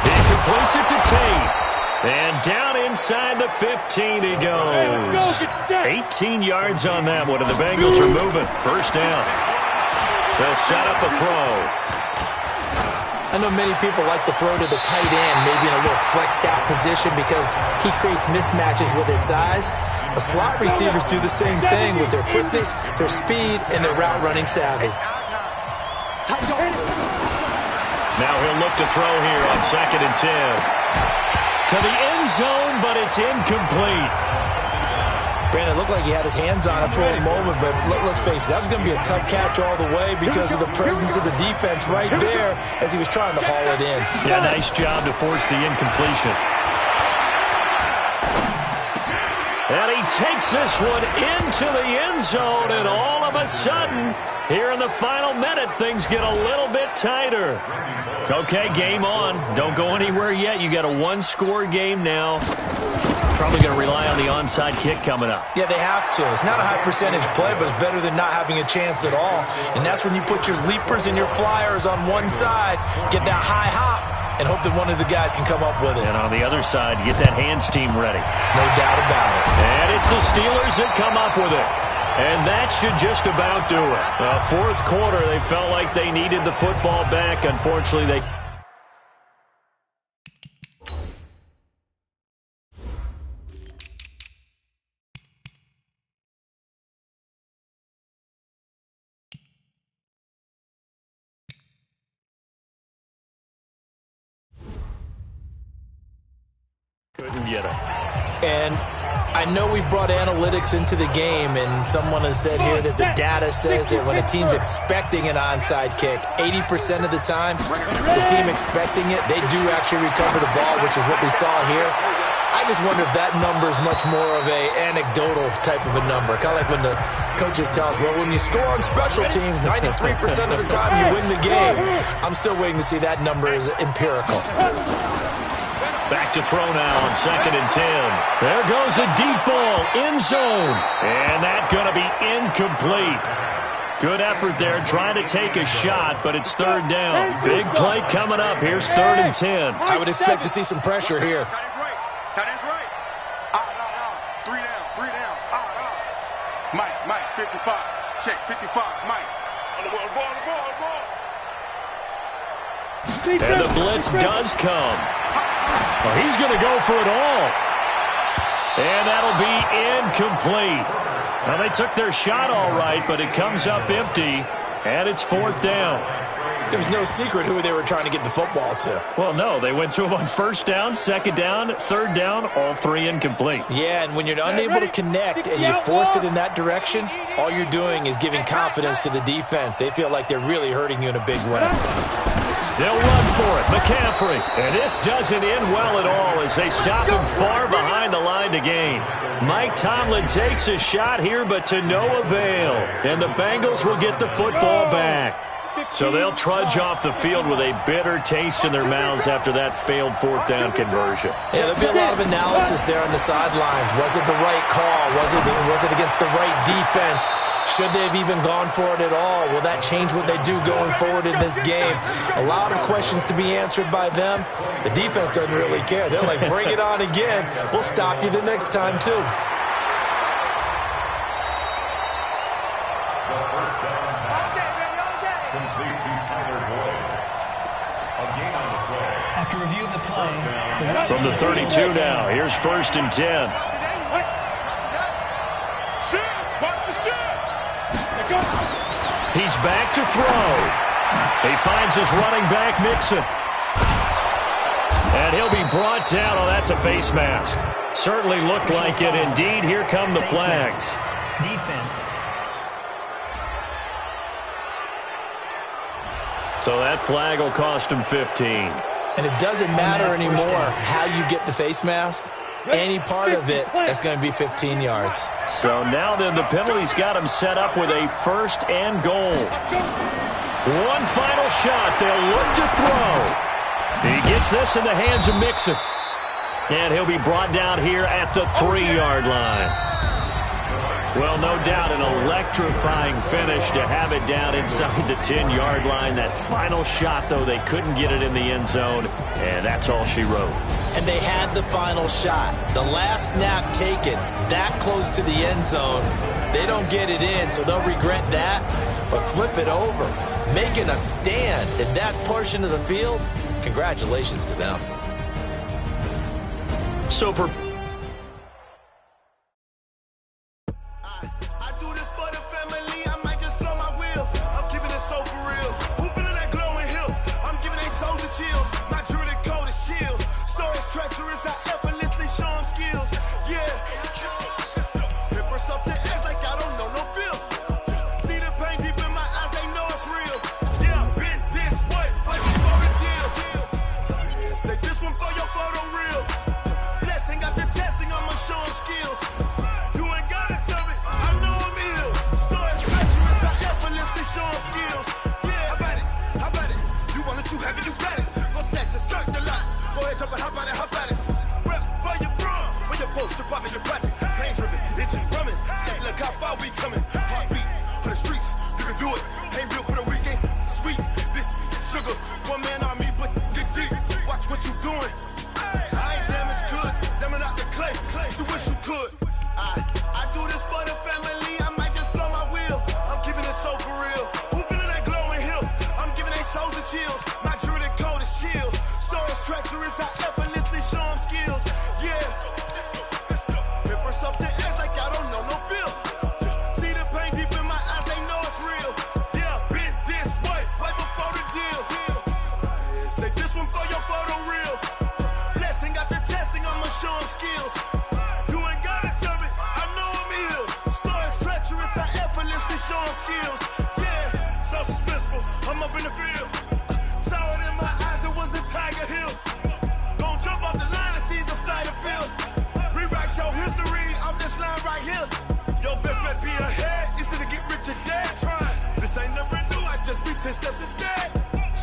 He completes it to Tate. And down inside the 15 he goes. 18 yards on that one, and the Bengals are moving. 1st down. They'll set up a throw. I know many people like to throw to the tight end, maybe in a little flexed out position because he creates mismatches with his size. The slot receivers do the same thing with their quickness, their speed, and their route running savvy. Now he'll look to throw here on 2nd and 10. To the end zone, but it's incomplete. Brandon, it looked like he had his hands on it for a moment, but let's face it, that was going to be a tough catch all the way because of the presence of the defense right there as he was trying to haul it in. Yeah, nice job to force the incompletion. And he takes this one into the end zone, and all of a sudden, here in the final minute, things get a little bit tighter. Okay, game on. Don't go anywhere yet. You got a 1-score game now. Probably going to rely on the onside kick coming up. Yeah, they have to. It's not a high percentage play, but it's better than not having a chance at all. And that's when you put your leapers and your flyers on one side, get that high hop, and hope that one of the guys can come up with it. And on the other side, get that hands team ready. No doubt about it. And it's the Steelers that come up with it. And that should just about do it. 4th quarter, they felt like they needed the football back. Unfortunately, they... couldn't get it. And I know we brought analytics into the game, and someone has said here that the data says that when a team's expecting an onside kick, 80% of the time, the team expecting it, they do actually recover the ball, which is what we saw here. I just wonder if that number is much more of a anecdotal type of a number. Kind of like when the coaches tell us, well, when you score on special teams, 93% of the time you win the game. I'm still waiting to see that number is empirical. Back to throw now on 2nd and 10. There goes a deep ball, end zone. And that's going to be incomplete. Good effort there, trying to take a shot, but it's 3rd down. Big play coming up. Here's 3rd and 10. I would expect to see some pressure here. Tight end's right. No. 3 down. Mike, 55. Check, 55, Mike. On the ball. And the blitz does come. Well, he's going to go for it all. And that'll be incomplete. Now, they took their shot all right, but it comes up empty, and it's 4th down. There was no secret who they were trying to get the football to. Well, no, they went to him on 1st down, 2nd down, 3rd down, all 3 incomplete. Yeah, and when you're unable to connect and you force it in that direction, all you're doing is giving confidence to the defense. They feel like they're really hurting you in a big way. They'll run for it, McCaffrey. And this doesn't end well at all as they stop him far behind the line to gain. Mike Tomlin takes a shot here, but to no avail. And the Bengals will get the football back. So they'll trudge off the field with a bitter taste in their mouths after that failed 4th down conversion. Yeah, there'll be a lot of analysis there on the sidelines. Was it the right call? Was it against the right defense? Should they have even gone for it at all? Will that change what they do going forward in this game? A lot of questions to be answered by them. The defense doesn't really care. They're like, bring it on again. We'll stop you the next time, too. After review of the play, from the 32 now, here's 1st and 10. He's back to throw. He finds his running back, Mixon. And he'll be brought down. Oh, that's a face mask. Certainly looked like it. Indeed, here come the flags. Defense. So that flag will cost him 15. And it doesn't matter anymore how you get the face mask. Any part of it, that's going to be 15 yards. So now then, the penalty's got him set up with a 1st and goal. One final shot. They'll look to throw. He gets this in the hands of Mixon. And he'll be brought down here at the 3-yard line. Well, no doubt an electrifying finish to have it down inside the 10-yard line. That final shot, though, they couldn't get it in the end zone, and that's all she wrote. And they had the final shot. The last snap taken that close to the end zone. They don't get it in, so they'll regret that. But flip it over, making a stand in that portion of the field, congratulations to them. So for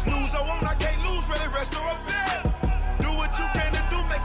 Snooze, I won't, I can't lose, really rest or I'm dead. Do what you can to do, make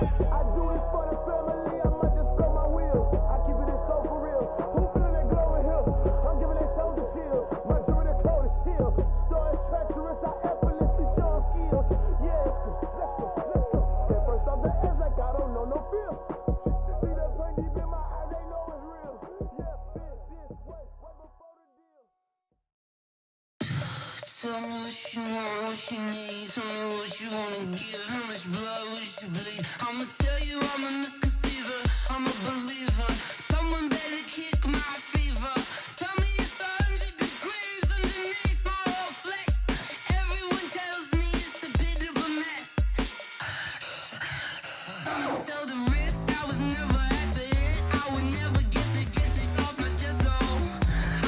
I do it for the family, I might just blow my wheel. I keep it so for real. Who feeling that glowing hill? I'm giving that soldier chills. My jewelry cold is chill. Story treacherous, I effortlessly show them skills. Yeah, let's go. At first off the edge like I don't know no feel. See the pain deep in my eyes, they know it's real. Yeah, this way before the deal. Tell me what you want, what you need. Tell me what you wanna give. How much blood would you bleed? I'ma tell you I'm a misconceiver. I'm a believer. Someone better kick my fever. Tell me it's 100 degrees underneath my whole flesh. Everyone tells me it's a bit of a mess. I'ma tell the risk I was never at the end. I would never get this off my chest though.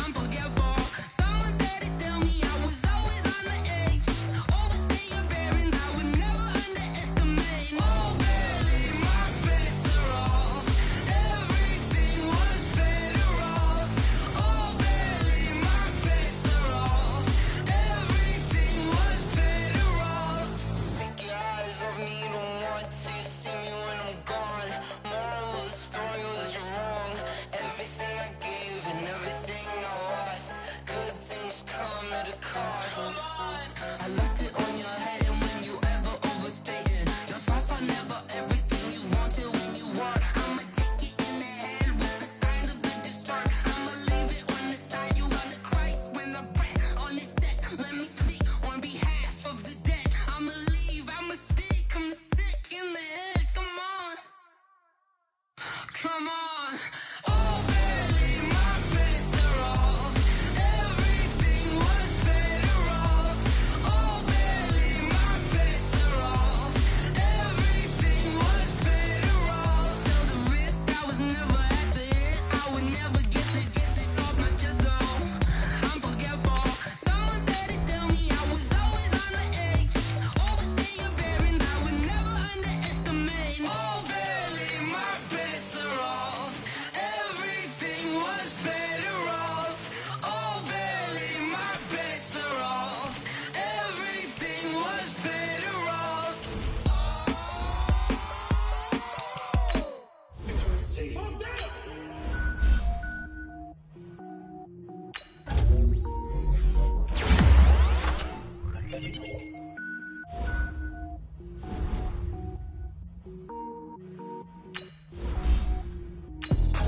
I'm forgetful. Someone better tell me I was always on the edge. Overstay your bearings, I would never underestimate. Oh, barely, my bets are off. Everything was better off. Oh, barely, my bets are off. Everything was better off. Take your eyes off me, don't want to see me when I'm gone. Moral of the story was you're wrong. Everything I gave and everything I lost. Good things come at a cost. I left it on your head, and when you ever overstay it, your thoughts are never everything you wanted when you want. I'ma take it in the head with the signs of a distort. I'ma leave it on the side. You on the Christ when the breath on this set. Let me speak on behalf of the dead. I'ma leave, I'ma speak. I'm the sick in the head. Come on, come on. Oh, barely, my bets are off. Everything was better off. Oh, barely, my bets are off. Everything was better off. Tell the risk I was never at the end. I would never get this off my chest though. I'm forgetful. Someone better tell me I was always on the edge. Overstay your bearings, I would never underestimate. Oh, barely, my bets are off. Everything was better off. Oh, barely, my bets are off. Everything was better off.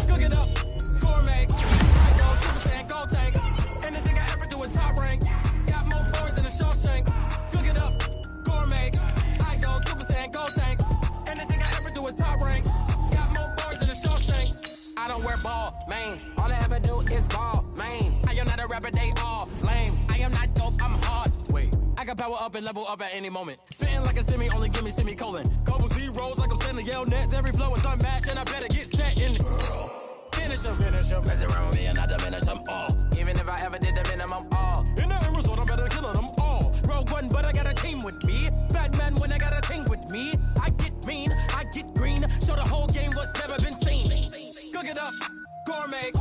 Cook it up, gourmet. I go Super Saiyan Gold Tank. Anything I ever do is top rank. Got more boards than a Shawshank. Cook it up, gourmet. I go Super Saiyan Gold Tank. Anything I ever do is top rank. Got more boards than a Shawshank. I don't wear ball mains. All I ever do is ball main. I am not a rapper, they all lame. I am not dope, I'm hard. Wait, I can power up and level up at any moment. Spitting like a semi, only give me semicolon. Couple zeros like I'm sending yell nets. Every flow is unmatched and I better get set in. Finish them. Mess around with me and I diminish them all. Even if I ever did the minimum all. In the end result, I better kill them all. Rogue One, but I got a team with me. Batman when I got a team with me. I get mean, I get green. Show the whole game what's never been seen. Cook it up, gourmet.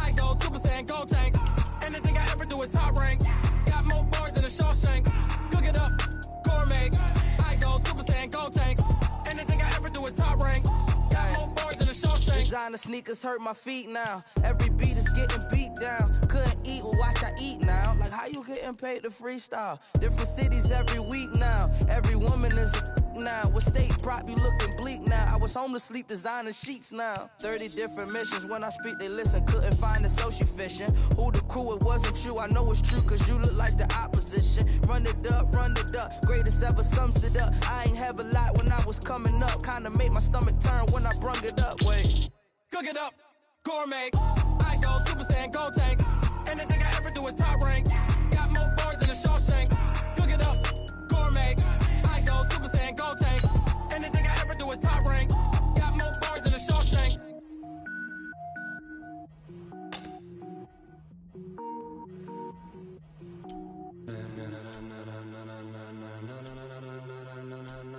I go Super Saiyan Gold Tank. Anything I ever do is top rank. Got more boards than a Shawshank. Cook it up, gourmet. I go Super Saiyan Gold Tank. Anything I ever do is top rank. Got more boards than a Shawshank. Designer sneakers hurt my feet now. Every beat is getting beat down. Couldn't eat, well watch I eat now. Like how you getting paid to freestyle? Different cities every week now. Every woman is a now. What state prop you looking bleak now? I was home to sleep designer sheets now. 30 different missions. When I speak they listen. Couldn't find the social fishing. Who the crew, it wasn't you. I know it's true cause you look like the opposition. Run it up. Greatest ever sums it up. I ain't have a lot when I was coming up. Kinda made my stomach turn when I brung it up. Wait. Cook it up, gourmet. I go Super Saiyan Gold Tank. Anything I ever do is top rank. Got more boards than a Shawshank. Cook it up, gourmet. I go Super Saiyan Gold Tank. Anything I ever do is top rank. Got more boards than a Shawshank.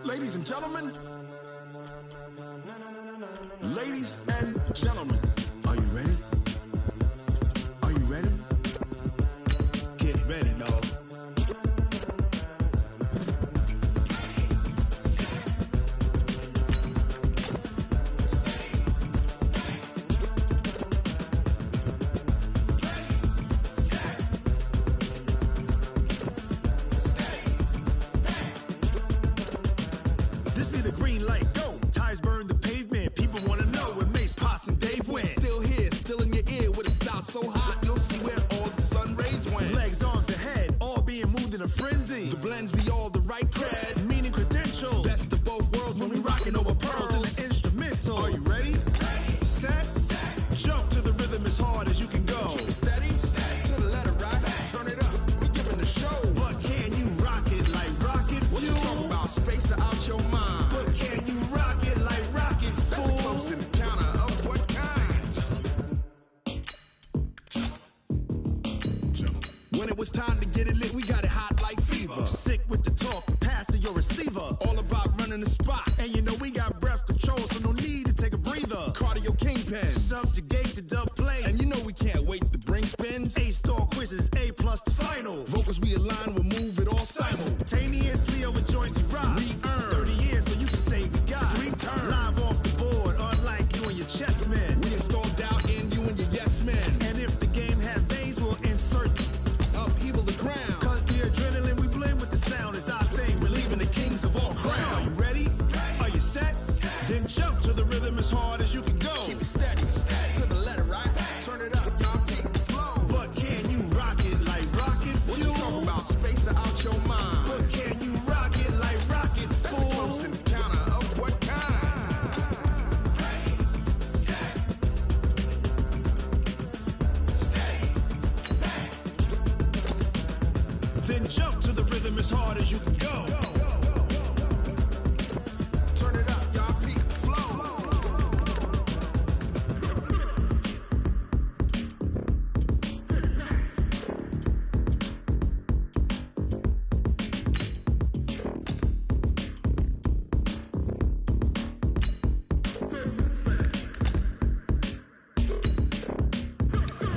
Ladies and gentlemen, ladies and gentlemen, are you ready? Are you ready? Get ready, dog. green light, go. Tires burn the pavement. People want to know where Mace, Potts, and Dave went. Still here, still in your ear with a style so hot, you'll see where all the sun rays went. Legs, arms, and head, all being moved in a frenzy. The blends be all the right cred, meaning credentials. Best of both worlds when we rocking over pearls in the instrumental. Are you ready? Set. Jump to the rhythm as hard as you can go. Keep it steady. To the letter right. Turn it up. We giving the show. But can you rock it like rocket fuel? What you talking about? Space out your mind. But can you rock it like rocket fuel? That's a close encounter of what kind? When it was time to get it lit, we got it hot like fever. Sick with the talk, pass to your receiver. All about running the spot. And you know we got breath control, so no need to take a breather. Cardio kingpin. Subjugate the dub play. And you know we can't wait to bring spins. A-star quizzes, A+ the final. Vocals we align, we'll move it all simultaneously over joints we rock. We earn 30 years so you can say we got 3 turns. Live off the board, unlike you and your chess men. We install doubt in you and your yes men. And if the game had veins, we'll insert upheaval the ground. Cause the adrenaline we blend with the sound is our thing. We're leaving the kings of all crowns. Are you ready? Are you set? Then jump to the rhythm as hard as you can go. Keep it steady. To the letter right. Turn it up, y'all keep the flow. But can you rock it like rocket fuel? What you talking about? Space out your mind. But can you rock it like rockets fuel? That's a close encounter of what kind? Then jump to the rhythm as hard as you can go. Turn it up, y'all peak flow.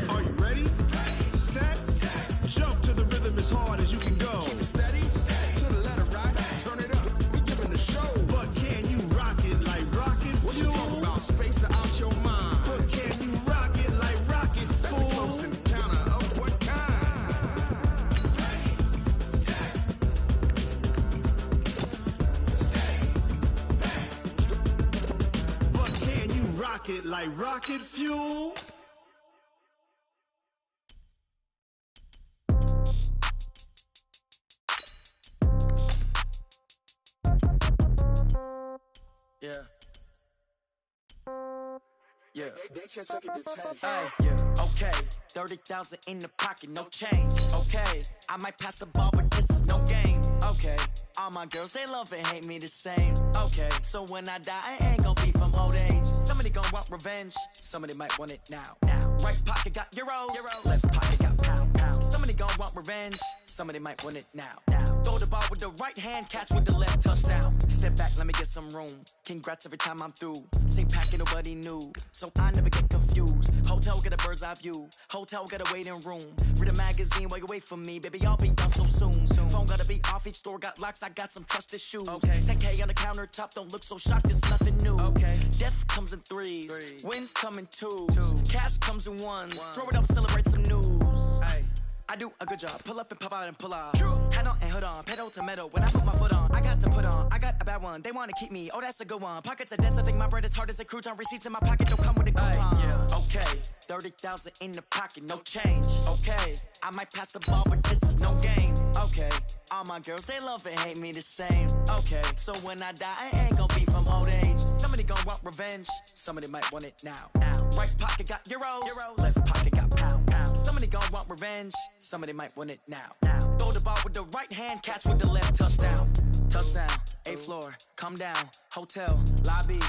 Are you ready? Set. Jump to the rhythm as hard as you can go. Keep it steady. To the letter right. Turn it up. We giving the show. But can you rock it like rocket fuel? What you talking about? Space out your mind. But can you rock it like rockets fuel? That's a close encounter of what kind? But can you rock it like rocket fuel? Yeah. Yeah. Hey, yeah. Okay. 30,000 in the pocket, no change. Okay. I might pass the ball, but this is no game. Okay. All my girls, they love and hate me the same. Okay. So when I die, I ain't gonna be from old age. Somebody gonna want revenge. Somebody might want it now. Right pocket got euros. Left pocket got pound. Somebody gonna want revenge. Somebody might want it now. Throw the ball with the right hand, catch with the left, touchdown. Step back, let me get some room. Congrats every time I'm through. Same packet, nobody knew, so I never get confused. Hotel get a bird's eye view. Hotel get a waiting room. Read a magazine while you wait for me, baby. I'll be done so soon. Phone gotta be off, each store got locks. I got some trusted shoes. Okay. 10K on the countertop, don't look so shocked. It's nothing new. Okay. Death comes in threes. Wins come in twos. Cash comes in ones. Throw it up, celebrate some news. Hey. I do a good job, pull up and pop out and pull off. Hat on and hood on, pedal to metal. When I put my foot on, I got to put on. I got a bad one, they wanna keep me. Oh, that's a good one. Pockets are dense, I think my bread is hard as a crouton. Receipts in my pocket don't come with a coupon. Yeah. Okay, 30,000 in the pocket, no change. Okay, I might pass the ball, but this is no game. Okay, all my girls, they love and hate me the same. Okay, so when I die, I ain't gonna be from old age. Somebody gonna want revenge, somebody might want it now. Right pocket got euros. Left pocket got pound. Somebody gonna want revenge, somebody might want it now. Throw the ball with the right hand, catch with the left, touchdown. Touchdown, 8th floor, come down, hotel, lobby.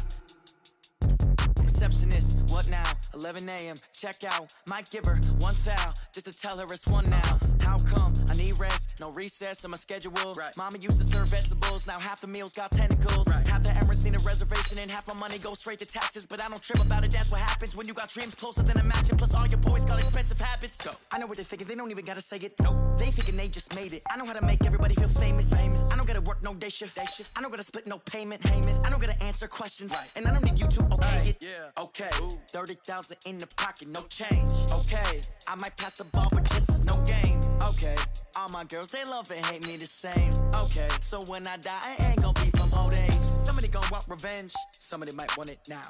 Receptionist, what now? 11 a.m., check out. Might give her one foul, just to tell her it's one now. How come? I need rest, no recess in my schedule. Right. Mama used to serve vegetables, now half the meals got tentacles. Right. Half the Emirates need a reservation and half my money goes straight to taxes. But I don't trip about it, that's what happens when you got dreams closer than a matching. Plus all your boys got expensive habits. So I know what they're thinking, they don't even gotta say it. Nope. They thinking they just made it. I know how to make everybody feel famous. I don't gotta work no day shift. I don't gotta split no payment. I don't gotta answer questions. Right. And I don't need you to okay it. Yeah. Okay, 30,000 in the pocket, no change. Okay, I might pass the ball, but this is no game. Okay, all my girls, they love and hate me the same. Okay, so when I die, I ain't gonna be from old age. Somebody gon' want revenge. Somebody might want it now.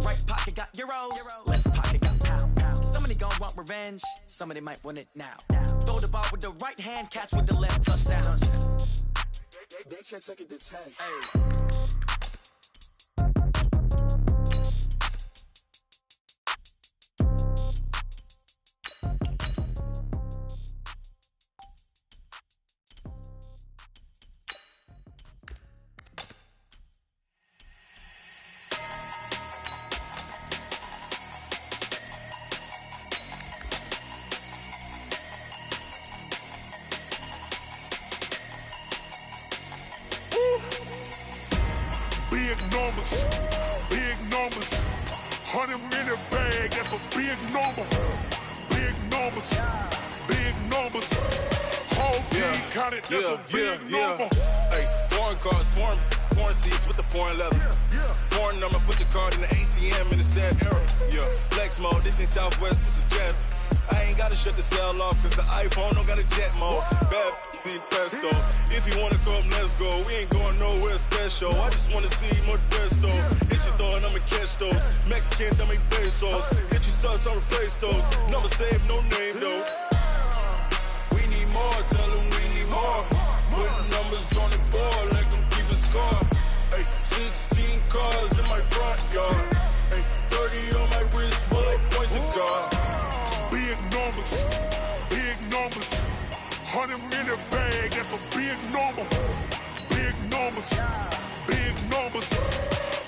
Right pocket got euros. Left pocket got pound. Somebody gon' want revenge. Somebody might want it now. Throw the ball with the right hand, catch with the left, touchdown. They can't take it to 10. Hey. Big numbers, 100-minute bag, that's a big number. Big numbers, whole team counted, that's a big number. Hey, foreign cars, foreign seats with the foreign leather. Foreign number, put the card in the ATM in the sad era. Flex mode, this ain't Southwest, this is Jet. I ain't gotta shut the cell off, cause the iPhone don't got a jet mode. Bad be pesto. If you wanna come, let's go. We ain't going nowhere special. I just wanna see more Desto. Hit your throw and I'ma catch those. Mexican, don't make pesos. Hit your sus, I'll replace those. Number save, no name though. We need more, tell them we need more. Putting numbers on the board, like them keep a score. Hey, 16 cars in my front yard. Hey, 30 on my wrist, bullet points of God. Big numbers, 100-minute bag, that's a big number. Big numbers,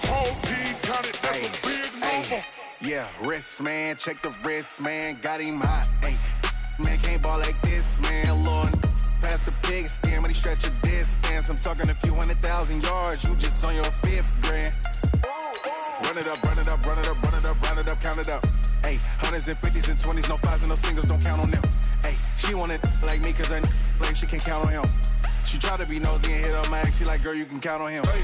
whole team counted, that's a big number. Yeah, wrist man, check the wrist man, got him hot. Ay, man can't ball like this, man. Lord, past the pig skin when he stretch a distance. I'm talking a few 100,000 yards, you just on your 5th grand. Run it up, count it up. Ay, hundreds and 50s and 20s, no 5s and no singles, don't count on them. Ay, she want it like me, cause her lame, she can't count on him. She try to be nosy and hit up my ex, he like, girl, you can count on him. Hey,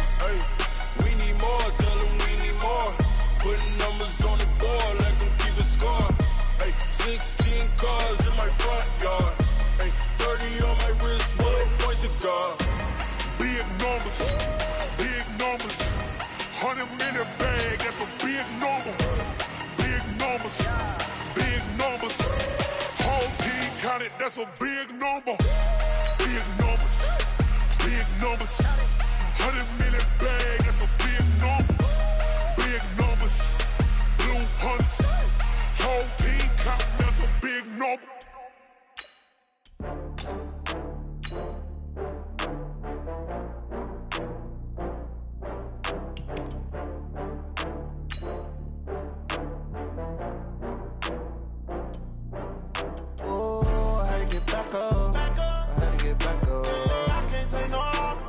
we need more, tell them we need more. Putting numbers on the board, like them keep a score. Hey, 16 cars in my front yard. Hey, 30 on my wrist, bullet points of God. Big numbers, 100-minute bag, that's a big number. Big numbers, whole team counted, that's a big number. Big numbers, 100-minute bag, that's a big number. Big numbers, blue hunts, whole team counting, that's a big number. Back up. I had to get back up. I can't take no loss.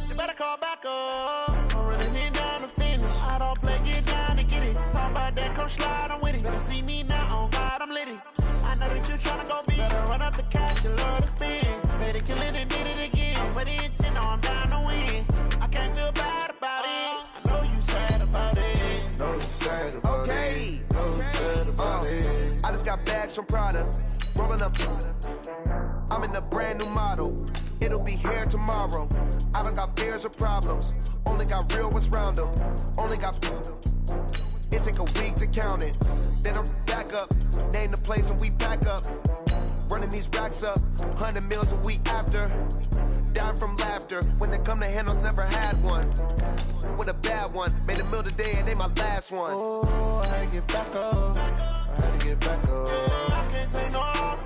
You better call back up. I'm running it down to finish. I don't play, get down to get it. Talk about that, come slide, I'm with it. Better see me now, on God, I'm lit it. I know that you tryna go big. Better run up the cash, you love to spin. Better kill it and did it again. I'm with the intent, I'm down to win. I can't feel bad about it. I know you sad about it. Know you sad about it. Know you sad about it. I just got bags from Prada. Rolling up, I'm in a brand new model. It'll be here tomorrow. I don't got fears or problems. Only got real ones round them. Only got. It take a week to count it. Then I'm back up. Name the place and we back up. Running these racks up. 100 meals a week after. Down from laughter. When they come to handles, never had one. With a bad one. Made a meal today and they my last one. Oh, I had to get back up. I had to get back up. I can't take no loss.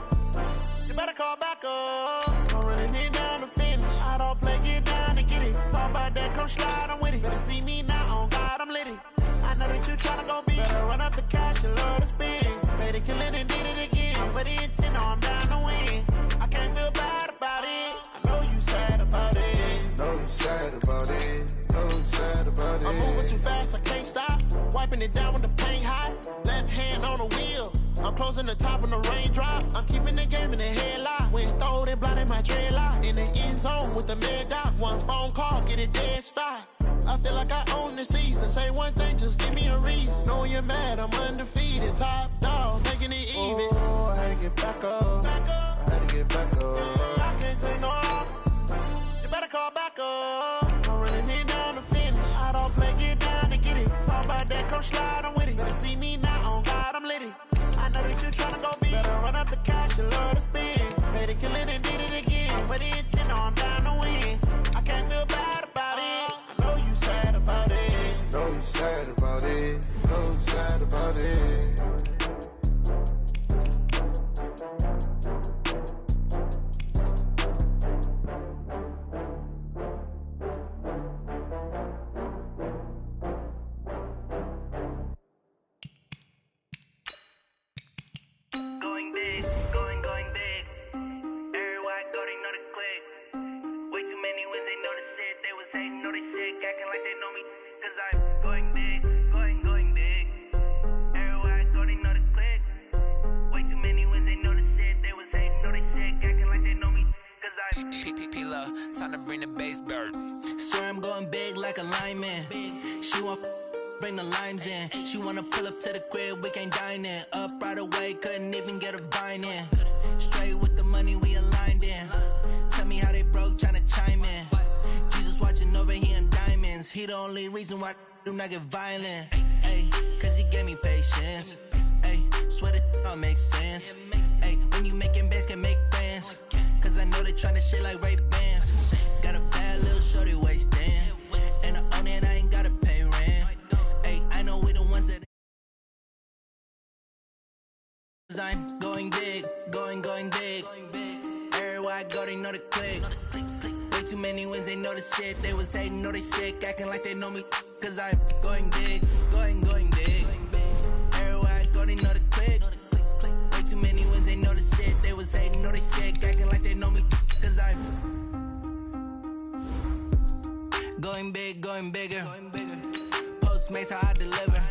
You better call back up. I'm running it down to finish. I don't play, get down to get it. Talk about that, come slide, I'm with it. Better see me now, on God, I'm lit it. I know that you tryna go big. Better run up the cash, you love to spin. Better kill it and did it again. I'm with the intent, I'm down to win. I can't feel bad about it. I know you sad about it. Know you sad about it. Know you sad about it. I'm moving too fast, I can't stop. Wiping it down with the paint hot. Left hand on the wheel. I'm closing the top of the raindrop. I'm keeping the game in the headlock. When throwed and blinded my dreadlock. In the end zone with the mad dot. One phone call, get it dead stop. I feel like I own the season. Say one thing, just give me a reason. Knowing you're mad, I'm undefeated. Top dog, making it even. Oh, I had to get back up. I had to get back up. I can't take no loss. You better call back up. I'm running it down to finish. I sad about it. So sad about it. Going big, going big. Everywhere I go, they know the click. Way too many wins, they know the shit. They was hating, know they sick, acting like they know me. Cause I'm going big, going big. Everywhere I go, they know the click. Way too many wins, they know the shit. They was hating, know they sick, acting like they know me. Cause I'm P-P-P-Love, time to bring the bass bird. Swear I'm going big like a lineman. She want bring the limes in. She wanna pull up to the crib, we can't dine in. Up right away, couldn't even get a vine in. Straight with the money, we aligned in. Tell me how they broke, tryna chime in. Jesus watching over, he in diamonds. He the only reason why I do not get violent. Ay, cause he gave me patience. Ay, swear that all makes sense. Ay, when you making bands, can make friends. Cause I know they tryna shit like Ray-Bans. Got a bad little shorty wasting. And I own it, I ain't gotta pay rent. I know we the ones that I'm going big, going big. Everywhere I go, they know the click. Way too many wins, they know the shit. They was hating, know they sick, acting like they know me. Cause I'm going big, going big. Everywhere I go, they know the click. Way too many wins, they know the shit. They was hating, know they sick, acting like they know me. Cause I'm going big, going bigger. Postmates how I deliver.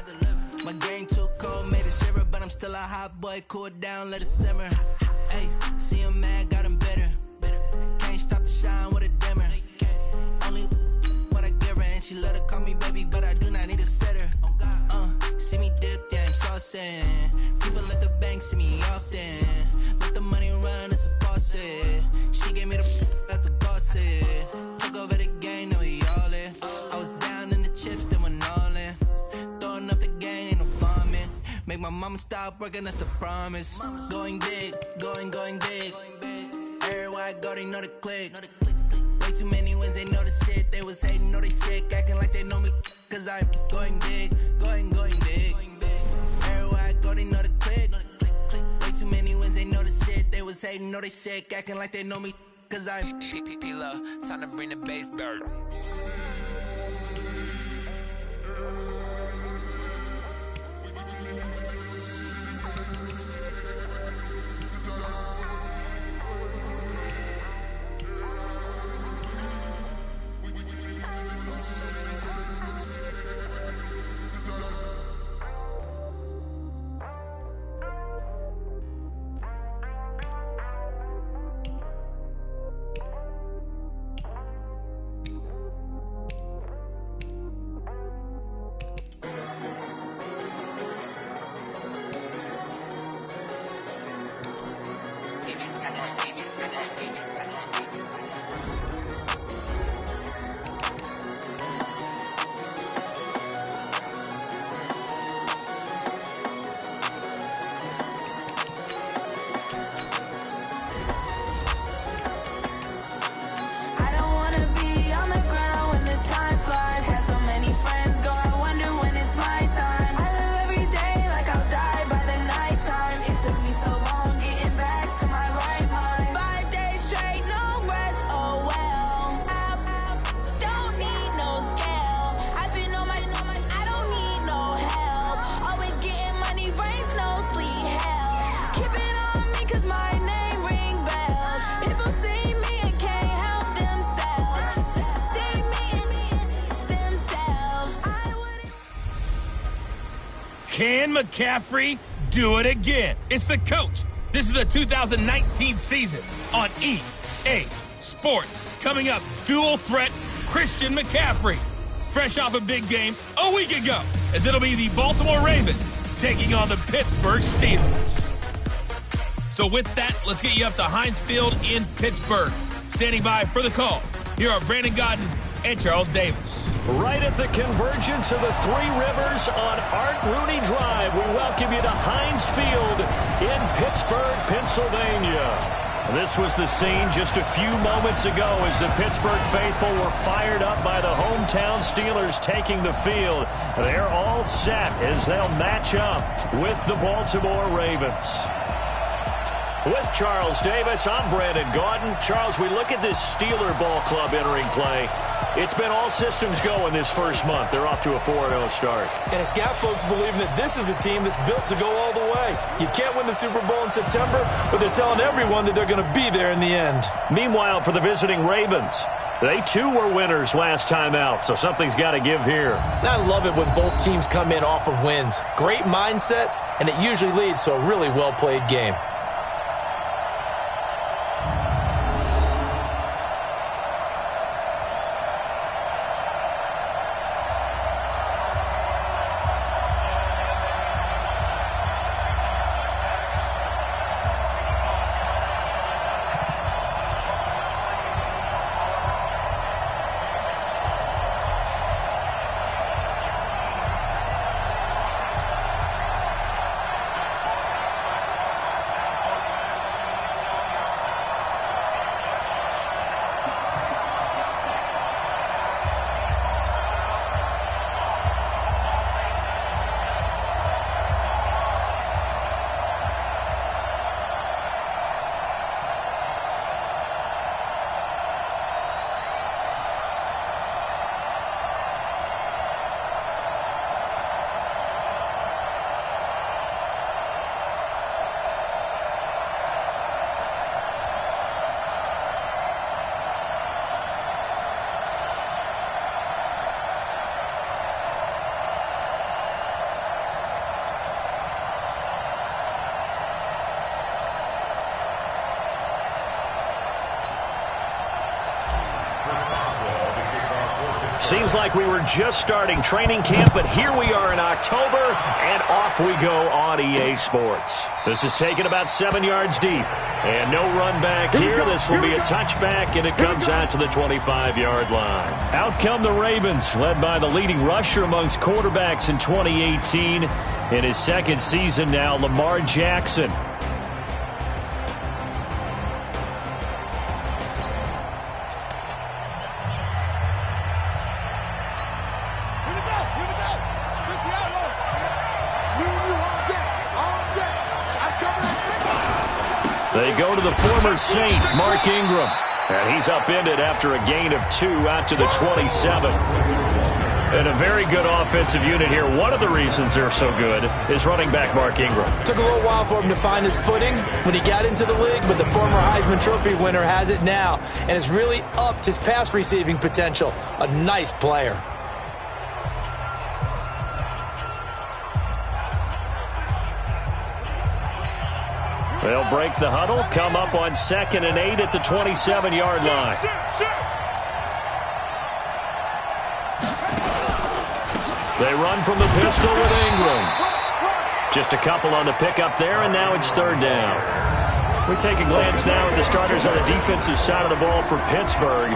My game too cold, made it shiver, but I'm still a hot boy. Cool it down, let it simmer. Hey, see him mad, got him bitter. Can't stop the shine with a dimmer. Only what I give her, and she let her call me baby, but I do not need a sitter. See me dip, yeah, I'm saucing. People at the bank see me often. Let the money run, it's a faucet. She gave me the that's the boss it. Took over the game, now we all in. I was down in the chips, then went all in. Throwing up the game, ain't no farming. Make my mama stop working, that's the promise. Going big, going big. Everywhere I go, they know the click. Way too many wins, they know the shit. They was hating, know they sick, acting like they know me. Cause I'm going big, going big. Everywhere I go, they know the click. Way too many wins, they know the shit. They was hating, know they sick, acting like they know me. Cause I'm P-P-P-Love, time to bring the bass bird. Can McCaffrey do it again? It's the coach. This is the 2019 season on EA Sports. Coming up, dual threat Christian McCaffrey. Fresh off a big game a week ago, as it'll be the Baltimore Ravens taking on the Pittsburgh Steelers. So with that, let's get you up to Heinz Field in Pittsburgh. Standing by for the call, here are Brandon Godden and Charles Davis. Right at the convergence of the Three Rivers on Art Rooney Drive, we welcome you to Heinz Field in Pittsburgh, Pennsylvania. This was the scene just a few moments ago as the Pittsburgh faithful were fired up by the hometown Steelers taking the field. They're all set as they'll match up with the Baltimore Ravens. With Charles Davis, I'm Brandon Gaudin. Charles, we look at this Steeler ball club entering play. It's been all systems go in this first month. They're off to a 4-0 start. And it's got folks believing that this is a team that's built to go all the way. You can't win the Super Bowl in September, but they're telling everyone that they're going to be there in the end. Meanwhile, for the visiting Ravens, they too were winners last time out, so something's got to give here. And I love it when both teams come in off of wins. Great mindsets, and it usually leads to a really well-played game. Seems like we were just starting training camp, but here we are in October, and off we go on EA Sports. This is taken about 7 yards deep, and no run back here. This will be a touchback, and it comes out to the 25-yard line. Out come the Ravens, led by the leading rusher amongst quarterbacks in 2018. In his second season now, Lamar Jackson. They go to the former Saint, Mark Ingram. And he's upended after a gain of 2 out to the 27. And a very good offensive unit here. One of the reasons they're so good is running back Mark Ingram. Took a little while for him to find his footing when he got into the league, but the former Heisman Trophy winner has it now and has really upped his pass receiving potential. A nice player. They'll break the huddle, come up on 2nd and 8 at the 27-yard line. They run from the pistol with Ingram. Just a couple on the pickup there, and now it's 3rd down. We take a glance now at the starters on the defensive side of the ball for Pittsburgh.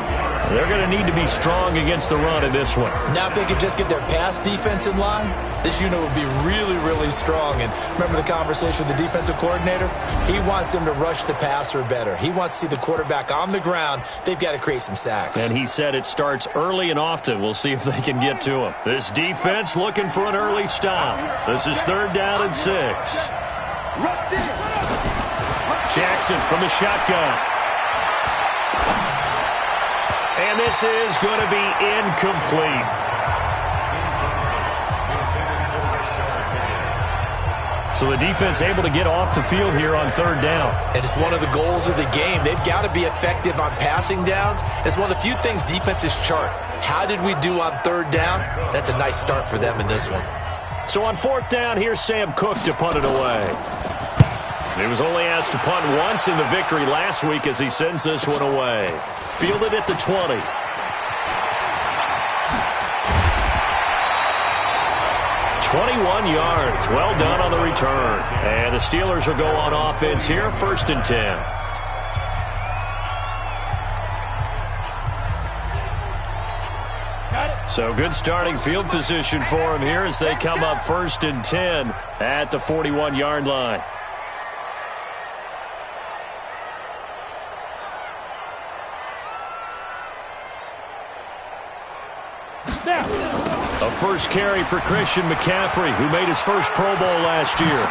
They're going to need to be strong against the run in this one. Now if they could just get their pass defense in line, this unit would be really, really strong. And remember the conversation with the defensive coordinator? He wants them to rush the passer better. He wants to see the quarterback on the ground. They've got to create some sacks. And he said it starts early and often. We'll see if they can get to him. This defense looking for an early stop. This is 3rd down and 6. Jackson from the shotgun. And this is going to be incomplete. So the defense able to get off the field here on 3rd down. And it's one of the goals of the game. They've got to be effective on passing downs. It's one of the few things defenses chart. How did we do on 3rd down? That's a nice start for them in this one. So on 4th down, here's Sam Cook to punt it away. He was only asked to punt once in the victory last week as he sends this one away. Fielded at the 20. "21 yards. Well done on the return. And the Steelers will go on offense here, 1st and 10. So good starting field position for them here as they come up 1st and 10 at the 41-yard line. first carry for Christian McCaffrey, who made his first Pro Bowl last year.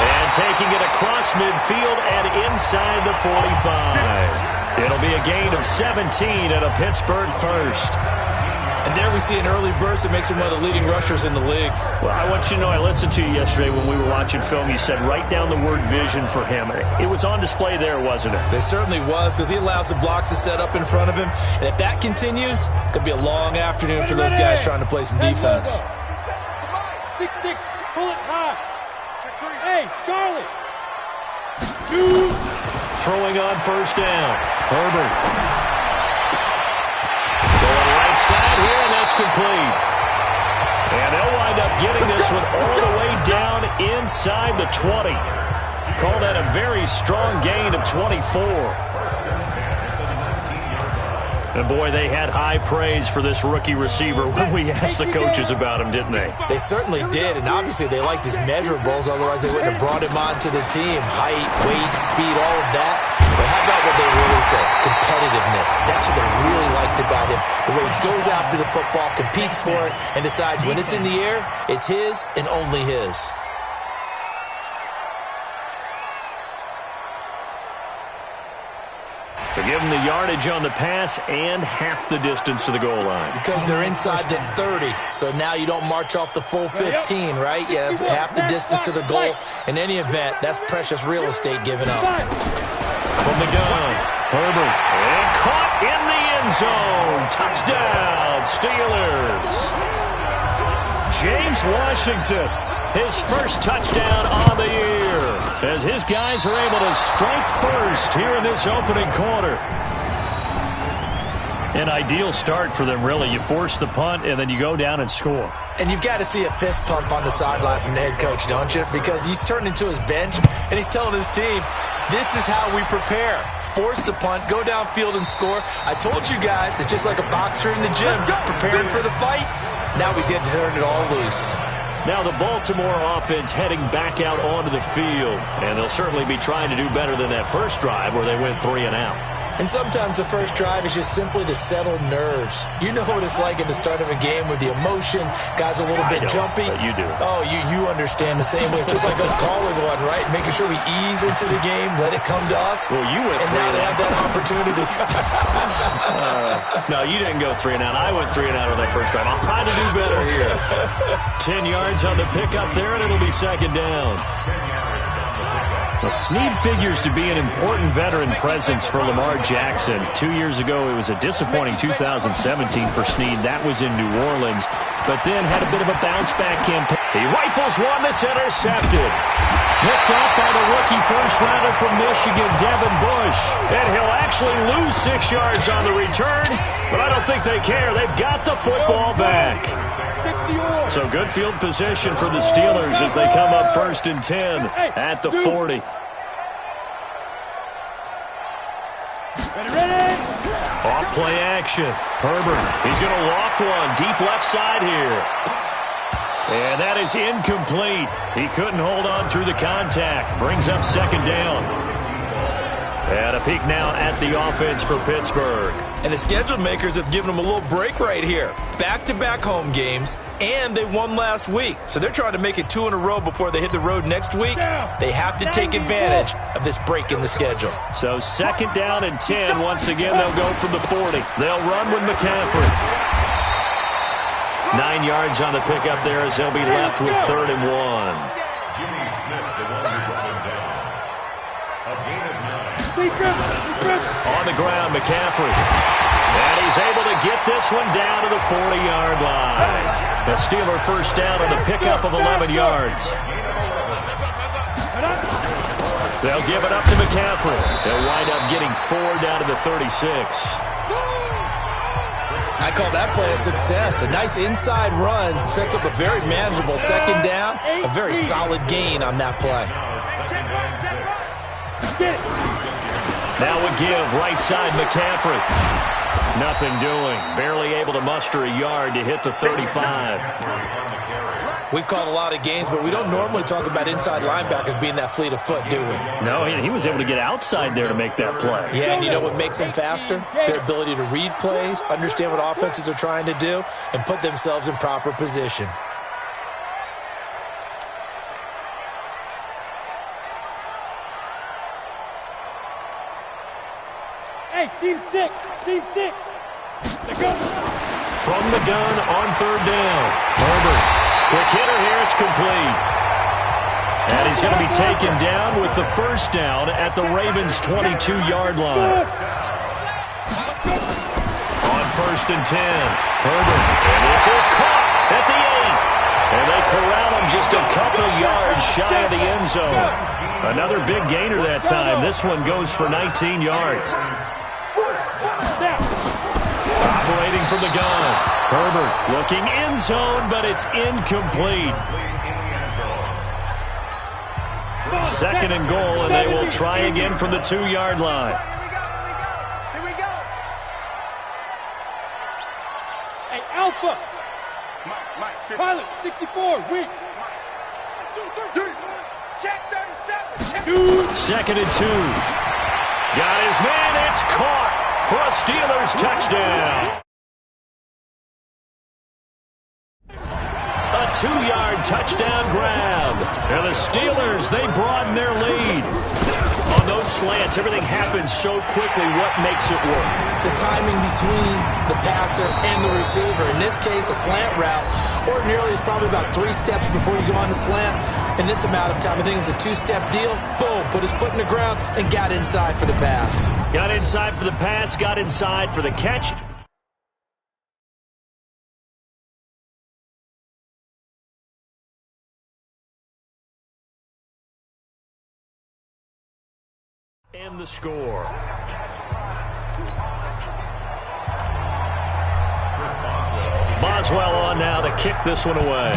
And taking it across midfield and inside the 45. It'll be a gain of 17 and a Pittsburgh first. And there we see an early burst that makes him one of the leading rushers in the league. Well, I want you to know, I listened to you yesterday when we were watching film. You said write down the word vision for him. It was on display there, wasn't it? It certainly was, because he allows the blocks to set up in front of him. And if that continues, it could be a long afternoon for those guys trying to play some defense. 6-6, pull it high. Hey, Charlie. Throwing on first down. Herbert. Going right side here, and that's complete. And they'll wind up getting this one all the way down inside the 20. Call that a very strong gain of 24. And, boy, they had high praise for this rookie receiver when we asked the coaches about him, didn't they? They certainly did, and obviously they liked his measurables. Otherwise, they wouldn't have brought him onto the team. Height, weight, speed, all of that. But how about what they really said? Competitiveness. That's what they really liked about him. The way he goes after the football, competes for it, and decides when it's in the air, it's his and only his. So give them the yardage on the pass and half the distance to the goal line. Because they're inside the 30, so now you don't march off the full 15, right? You have half the distance to the goal. In any event, that's precious real estate given up. From the gun, Herbert. And caught in the end zone. Touchdown, Steelers. James Washington, his first touchdown on the year, as his guys are able to strike first here in this opening quarter. An ideal start for them, really. You force the punt, and then you go down and score. And you've got to see a fist pump on the sideline from the head coach, don't you? Because he's turned into his bench, and he's telling his team, this is how we prepare. Force the punt, go downfield and score. I told you guys, it's just like a boxer in the gym, preparing for the fight. Now we get to turn it all loose. Now the Baltimore offense heading back out onto the field. And they'll certainly be trying to do better than that first drive where they went 3 and out. And sometimes the first drive is just simply to settle nerves. You know what it's like at the start of a game with the emotion, guys a little bit jumpy. But you do. Oh, you understand the same way. It's just like us calling one, right? Making sure we ease into the game, let it come to us. Well, you went 3 and out. And now they have that opportunity. No, you didn't go 3 and out. I went 3 and out on that first drive. I'm trying to do better here. 10 yards on the pickup there, and it'll be second down. Well, Snead figures to be an important veteran presence for Lamar Jackson. 2 years ago, it was a disappointing 2017 for Snead. That was in New Orleans, but then had a bit of a bounce-back campaign. He rifles one that's intercepted. Picked up by the rookie first-rounder from Michigan, Devin Bush. And he'll actually lose 6 yards on the return, but I don't think they care. They've got the football back. So good field position for the Steelers as they come up 1st and 10 at the 40. Off play action. Herbert, he's going to loft one deep left side here. And that is incomplete. He couldn't hold on through the contact. Brings up second down. And a peek now at the offense for Pittsburgh. And the schedule makers have given them a little break right here. Back-to-back home games, and they won last week. So they're trying to make it 2 in a row before they hit the road next week. They have to take advantage of this break in the schedule. So second down and 10. Once again, they'll go from the 40. They'll run with McCaffrey. 9 yards on the pickup there as they'll be left with 3rd and 1. On the ground, McCaffrey. And he's able to get this one down to the 40-yard line. A Steeler first down on the pickup of 11 yards. They'll give it up to McCaffrey. They'll wind up getting 4 down to the 36. I call that play a success. A nice inside run sets up a very manageable second down. A very solid gain on that play. Now we give right side McCaffrey. Nothing doing. Barely able to muster a yard to hit the 35. We've called a lot of games, but we don't normally talk about inside linebackers being that fleet of foot, do we? No, he was able to get outside there to make that play. Yeah, and you know what makes them faster? Their ability to read plays, understand what offenses are trying to do, and put themselves in proper position. Hey, seam six. From the gun on third down. Herbert. Quick hitter here. It's complete. And he's going to be taken down with the first down at the Ravens' 22-yard line. On first and 10. Herbert. And this is caught at the 8. And they corral him just a couple yards shy of the end zone. Another big gainer that time. This one goes for 19 yards. Operating from the gun. Herbert looking end zone, but it's incomplete. Second and goal, and they will try again from the 2-yard line. Here we go. Hey, Alpha. Pilot, 64, weak. Check 37. Second and 2. Got his man. It's caught for a Steelers touchdown. A 2-yard touchdown grab. And the Steelers, they broaden their lead. On those slants, everything happens so quickly. What makes it work? The timing between the passer and the receiver. In this case, a slant route ordinarily is probably about 3 steps before you go on the slant. In this amount of time, I think it was a 2-step deal. Boom, put his foot in the ground and got inside for the pass. Got inside for the pass, got inside for the catch. And the score. Boswell on now to kick this one away.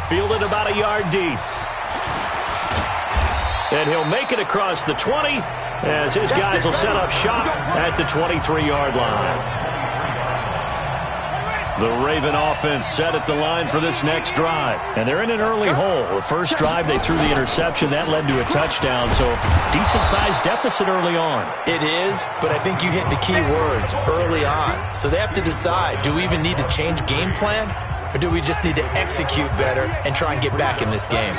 Fielded about a yard deep. And he'll make it across the 20 as his guys will set up shop at the 23-yard line. The Raven offense set at the line for this next drive. And they're in an early hole. The first drive, they threw the interception. That led to a touchdown, so decent-sized deficit early on. It is, but I think you hit the key words, early on. So they have to decide, do we even need to change game plan? Or do we just need to execute better and try and get back in this game?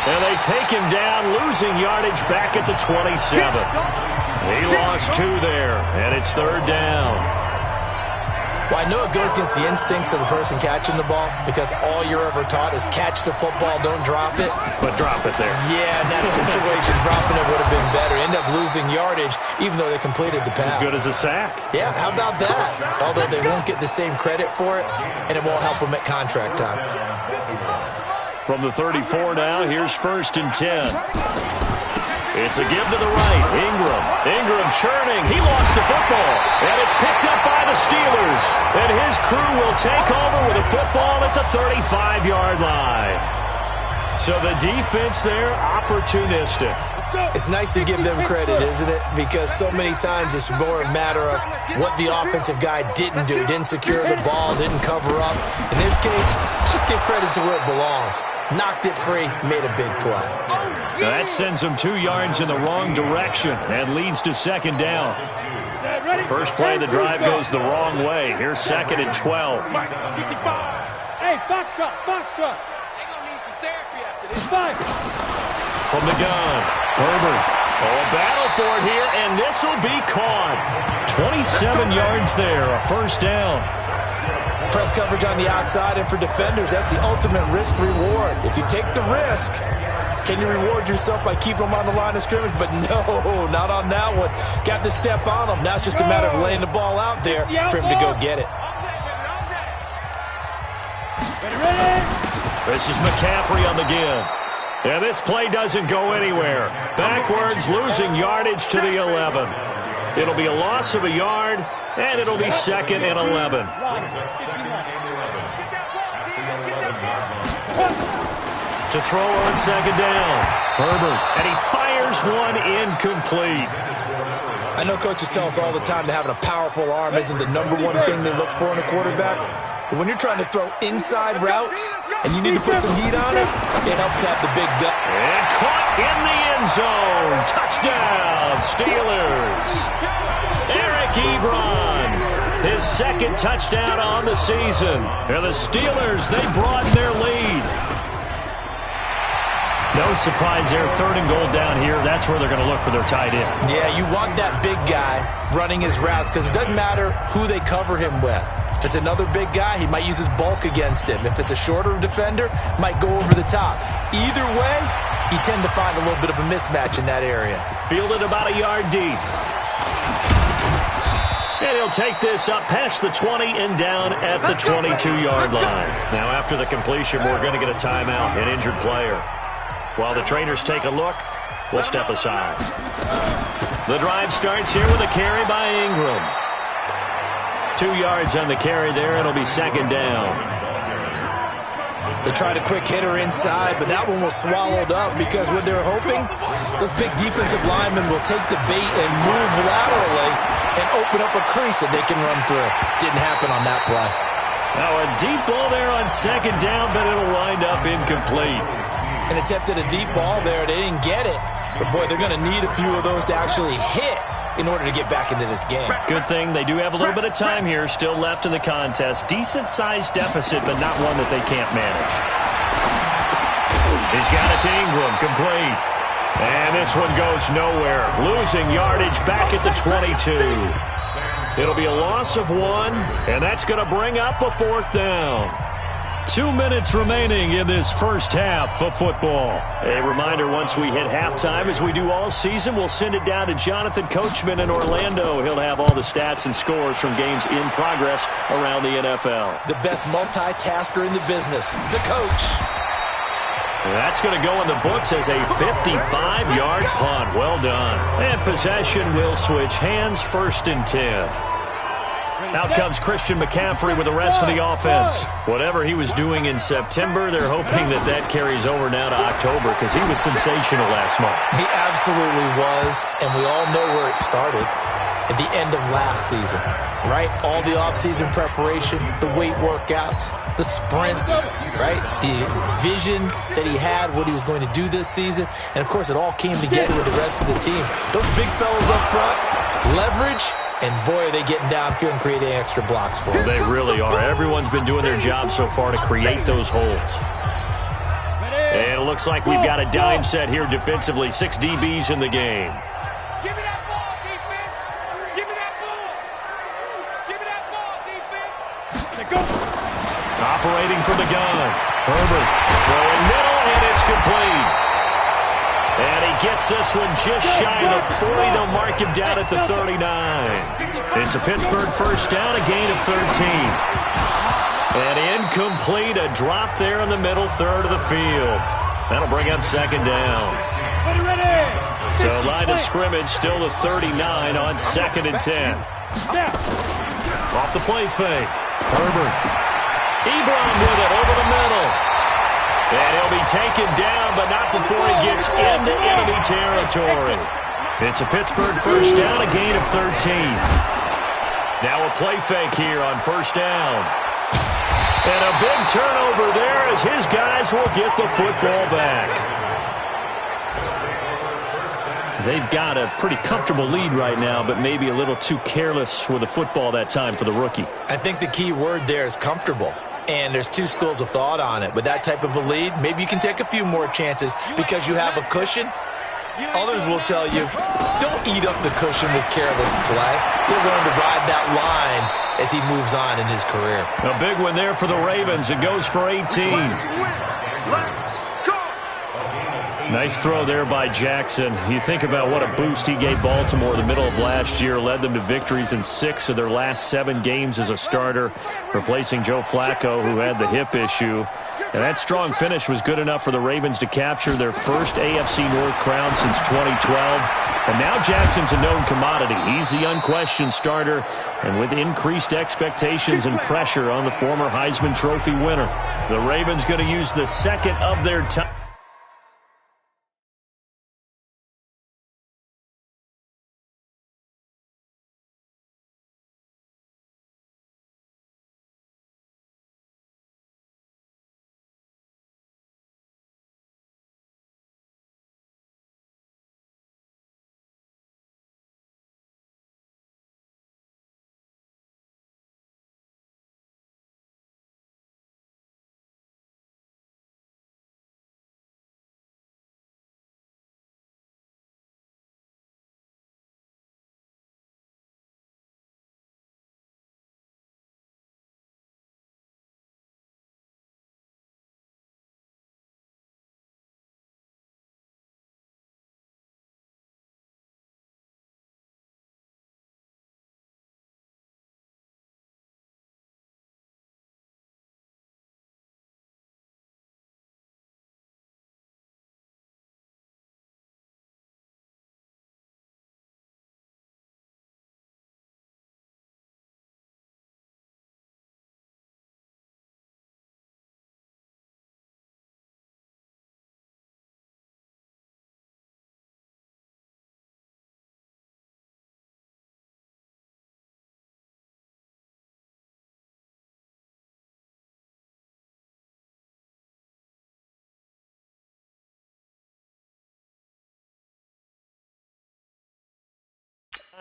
And they take him down, losing yardage back at the 27. He lost 2 there, and it's third down. Well, I know it goes against the instincts of the person catching the ball because all you're ever taught is catch the football, don't drop it. But drop it there. Yeah, in that situation, dropping it would have been better. End up losing yardage, even though they completed the pass. As good as a sack. Yeah, how about that? Although they won't get the same credit for it, and it won't help them at contract time. From the 34 now, here's first and 10. It's a give to the right. Ingram churning. He lost the football. And it's picked up by the Steelers. And his crew will take over with a football at the 35-yard line. So the defense there, opportunistic. It's nice to give them credit, isn't it? Because so many times it's more a matter of what the offensive guy didn't do. Didn't secure the ball, didn't cover up. In this case, just give credit to where it belongs. Knocked it free, made a big play. That sends him 2 yards in the wrong direction and leads to second down. First play of the drive goes the wrong way. Here's second and 12. Hey, Foxtrot. They're going to need some therapy after this. 5. From the gun, Herbert. A battle for it here, and this will be caught. 27 yards there, a first down. Press coverage on the outside, and for defenders, that's the ultimate risk-reward. If you take the risk, can you reward yourself by keeping them on the line of scrimmage? But no, not on that one. Got to step on them. Now it's just a matter of laying the ball out there for him to go get it. This is McCaffrey on the give. And this play doesn't go anywhere. Backwards, losing yardage to the 11. It'll be a loss of a yard, and it'll be second and 11. To throw on second down. Herbert, and he fires one incomplete. I know coaches tell us all the time that having a powerful arm isn't the number one thing they look for in a quarterback. But when you're trying to throw inside routes and you need to put some heat on it, it helps have the big gut. And caught in the end zone. Touchdown, Steelers. Eric Ebron, his second touchdown on the season. And the Steelers, they broaden their lead. No surprise there, 3rd and goal down here. That's where they're going to look for their tight end. Yeah, you want that big guy running his routes because it doesn't matter who they cover him with. If it's another big guy, he might use his bulk against him. If it's a shorter defender, might go over the top. Either way, you tend to find a little bit of a mismatch in that area. Fielded about a yard deep. And he'll take this up past the 20 and down at the 22-yard line. Now, after the completion, we're going to get a timeout, an injured player. While the trainers take a look, we'll step aside. The drive starts here with a carry by Ingram. 2 yards on the carry there. It'll be second down. They tried a quick hitter inside, but that one was swallowed up because what they were hoping, those big defensive linemen will take the bait and move laterally and open up a crease that they can run through. Didn't happen on that play. Now a deep ball there on second down, but it'll wind up incomplete. And attempted a deep ball there. They didn't get it. But, boy, they're going to need a few of those to actually hit in order to get back into this game. Good thing they do have a little bit of time here still left in the contest. Decent-sized deficit, but not one that they can't manage. He's got it to Ingram, complete. And this one goes nowhere. Losing yardage back at the 22. It'll be a loss of 1, and that's going to bring up a 4th down. 2 minutes remaining in this first half of football. A reminder, once we hit halftime, as we do all season, we'll send it down to Jonathan Coachman in Orlando. He'll have all the stats and scores from games in progress around the NFL. The best multitasker in the business, the coach. That's going to go in the books as a 55-yard punt. Well done. And possession will switch hands, 1st and 10. Out comes Christian McCaffrey with the rest of the offense. Whatever he was doing in September, they're hoping that carries over now to October because he was sensational last month. He absolutely was, and we all know where it started. At the end of last season, right? All the offseason preparation, the weight workouts, the sprints, right? The vision that he had, what he was going to do this season. And, of course, it all came together with the rest of the team. Those big fellas up front, leverage. And, boy, are they getting downfield and creating extra blocks for them. They really are. Everyone's been doing their job so far to create those holes. And it looks like we've got a dime set here defensively. 6 DBs in the game. Give me that ball, defense. Give me that ball. Give me that ball, defense. Go. Operating from the gun. Herbert throwing middle, and it's complete. And he gets this one just shy of the 40. They'll mark him down at the 39. It's a Pittsburgh first down, a gain of 13. And incomplete, a drop there in the middle third of the field. That'll bring up second down. So line of scrimmage still the 39 on 2nd and 10. Off the play fake. Herbert. Ebron with it over the middle. And he'll be taken down, but not before he gets into enemy territory. It's a Pittsburgh first down, a gain of 13. Now a play fake here on first down. And a big turnover there as his guys will get the football back. They've got a pretty comfortable lead right now, but maybe a little too careless with the football that time for the rookie. I think the key word there is comfortable. And there's 2 schools of thought on it. With that type of a lead, maybe you can take a few more chances because you have a cushion. Others will tell you, don't eat up the cushion with careless play. He'll learn to ride that line as he moves on in his career. A big one there for the Ravens. It goes for 18. Nice throw there by Jackson. You think about what a boost he gave Baltimore the middle of last year, led them to victories in 6 of their last 7 games as a starter, replacing Joe Flacco, who had the hip issue. And that strong finish was good enough for the Ravens to capture their first AFC North crown since 2012. And now Jackson's a known commodity. He's the unquestioned starter, and with increased expectations and pressure on the former Heisman Trophy winner. The Ravens going to use the second of their time.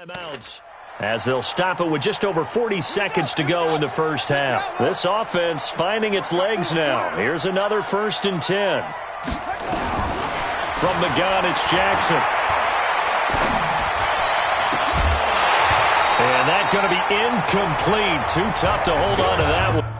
Timeouts, as they'll stop it with just over 40 seconds to go in the first half. This offense finding its legs now. Here's another 1st and 10. From the gun, it's Jackson. And that's going to be incomplete. Too tough to hold on to that one.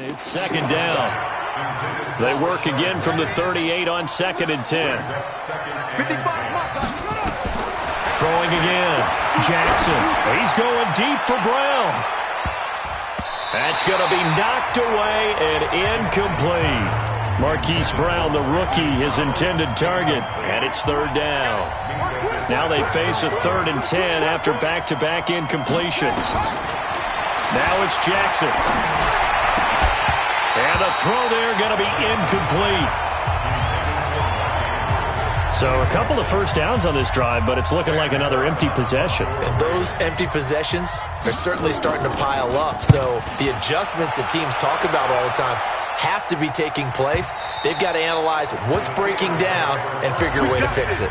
It's 2nd down. They work again from the 38 on 2nd and 10. Throwing again. Jackson. He's going deep for Brown. That's going to be knocked away and incomplete. Marquise Brown, the rookie, his intended target, and it's 3rd down. Now they face a 3rd and 10 after back-to-back incompletions. Now it's Jackson. And the throw there going to be incomplete. So a couple of first downs on this drive, but it's looking like another empty possession. And those empty possessions are certainly starting to pile up. So the adjustments that teams talk about all the time have to be taking place. They've got to analyze what's breaking down and figure a way to fix it.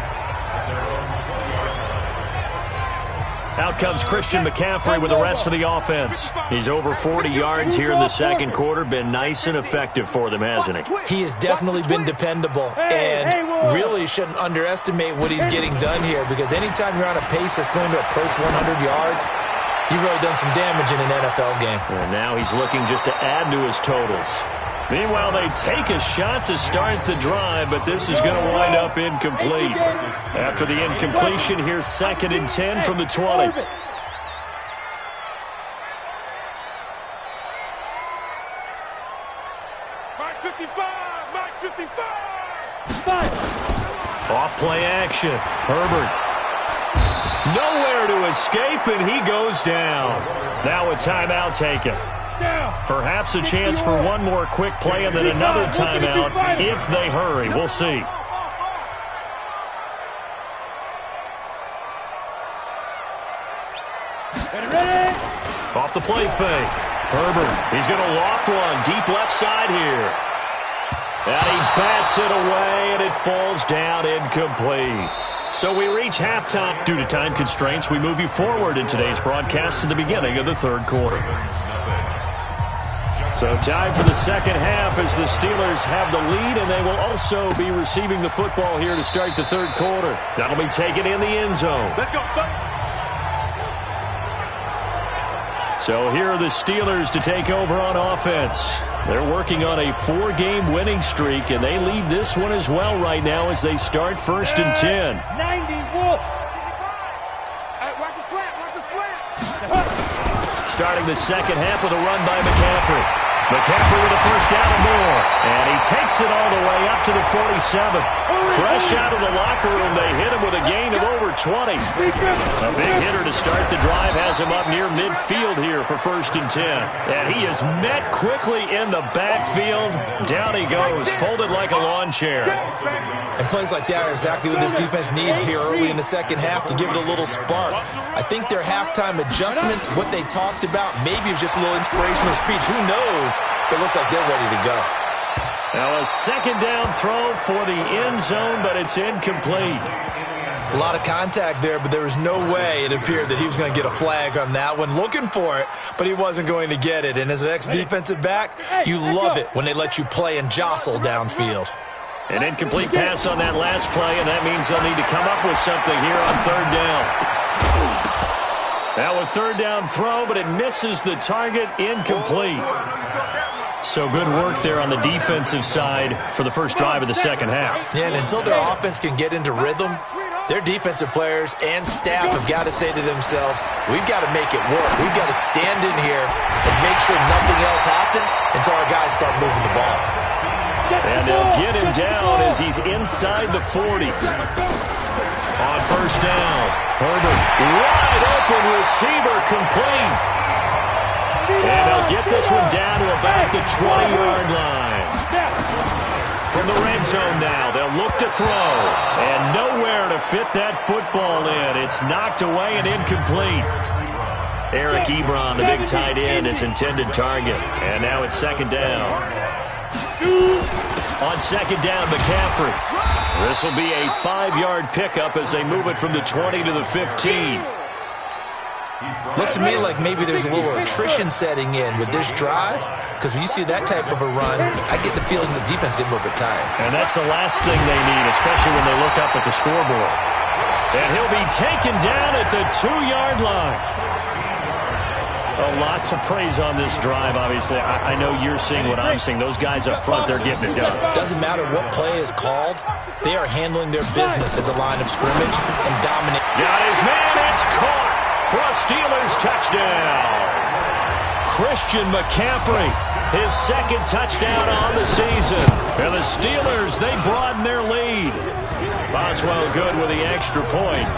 Out comes Christian McCaffrey with the rest of the offense. He's over 40 yards here in the second quarter. Been nice and effective for them, hasn't he? He has definitely been dependable, and really shouldn't underestimate what he's getting done here, because anytime you're on a pace that's going to approach 100 yards, you've really done some damage in an NFL game. And now he's looking just to add to his totals. Meanwhile, they take a shot to start the drive, but this is going to wind up incomplete. After the incompletion, here's 2nd and 10 from the 20. Mark 55! Mark 55! Off play action. Herbert. Nowhere to escape, and he goes down. Now a timeout taken. Perhaps a chance for one more quick play and then another timeout if they hurry. We'll see. Off the play fake. Herbert, he's going to loft one deep left side here. And he bats it away, and it falls down incomplete. So we reach halftime. Due to time constraints, we move you forward in today's broadcast to the beginning of the 3rd quarter. So time for the second half as the Steelers have the lead, and they will also be receiving the football here to start the 3rd quarter. That'll be taken in the end zone. Let's go, buddy. So here are the Steelers to take over on offense. They're working on a 4-game winning streak, and they lead this one as well right now as they start 1st and 10. 90, Wolf. Watch the slant, watch the slant. Starting the second half with a run by McCaffrey. McCaffrey with a first down and more. And he takes it all the way up to the 47. Fresh out of the locker room, they hit him with a gain of over 20. A big hitter to start the drive has him up near midfield here for 1st and 10. And he is met quickly in the backfield. Down he goes, folded like a lawn chair. And plays like that are exactly what this defense needs here early in the second half to give it a little spark. I think their halftime adjustments, what they talked about, maybe it was just a little inspirational speech. Who knows? It looks like they're ready to go. Now a second down throw for the end zone, but it's incomplete. A lot of contact there, but there was no way it appeared that he was going to get a flag on that one. Looking for it, but he wasn't going to get it. And as an ex-defensive back, you love it when they let you play and jostle downfield. An incomplete pass on that last play, and that means they'll need to come up with something here on 3rd down. Now a 3rd down throw, but it misses the target, incomplete. So good work there on the defensive side for the first drive of the second half. Yeah, and until their offense can get into rhythm, their defensive players and staff have got to say to themselves, we've got to make it work. We've got to stand in here and make sure nothing else happens until our guys start moving the ball. And they'll get him down as he's inside the 40. On 1st down, Herbert, wide open receiver, complete. And they'll get this one down to about the 20-yard line. From the red zone now, they'll look to throw. And nowhere to fit that football in. It's knocked away and incomplete. Eric Ebron, the big tight end, is intended target. And now it's 2nd down. On 2nd down, McCaffrey. This will be a 5-yard pickup as they move it from the 20 to the 15. Looks to me like maybe there's a little attrition setting in with this drive, because when you see that type of a run, I get the feeling the defense getting a little bit tired. And that's the last thing they need, especially when they look up at the scoreboard. And he'll be taken down at the 2-yard line. A lot to praise on this drive, obviously. I know you're seeing what I'm seeing. Those guys up front, they're getting it done. Doesn't matter what play is called. They are handling their business at the line of scrimmage and dominating. Got his man. It's caught for a Steelers touchdown. Christian McCaffrey, his second touchdown on the season. And the Steelers, they broaden their lead. Boswell good with the extra point.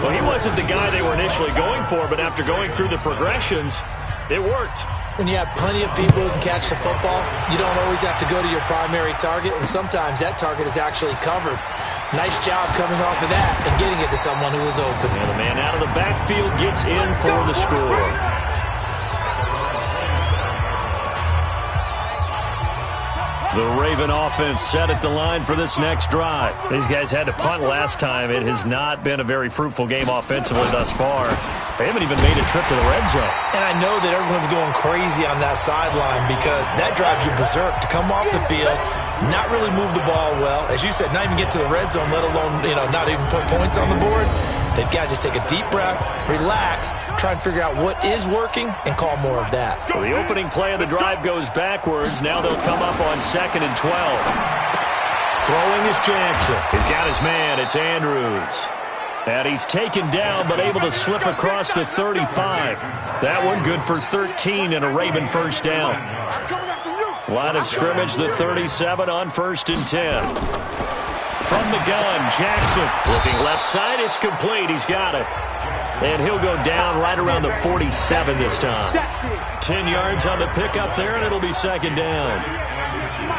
Well, he wasn't the guy they were initially going for, but after going through the progressions, it worked. When you have plenty of people who can catch the football, you don't always have to go to your primary target, and sometimes that target is actually covered. Nice job coming off of that and getting it to someone who was open. And the man out of the backfield gets in for the score. The Raven offense set at the line for this next drive. These guys had to punt last time. It has not been a very fruitful game offensively thus far. They haven't even made a trip to the red zone. And I know that everyone's going crazy on that sideline because that drives you berserk to come off the field, not really move the ball well. As you said, not even get to the red zone, let alone, not even put points on the board. They've got to just take a deep breath, relax, try and figure out what is working, and call more of that. Well, the opening play of the drive goes backwards. Now they'll come up on 2nd and 12. Throwing is Jackson. He's got his man. It's Andrews. And he's taken down, but able to slip across the 35. That one good for 13 and a Raven first down. Line of scrimmage, the 37 on 1st and 10. From the gun, Jackson looking left side. It's complete. He's got it. And he'll go down right around the 47 this time. 10 yards on the pickup there, and it'll be 2nd down.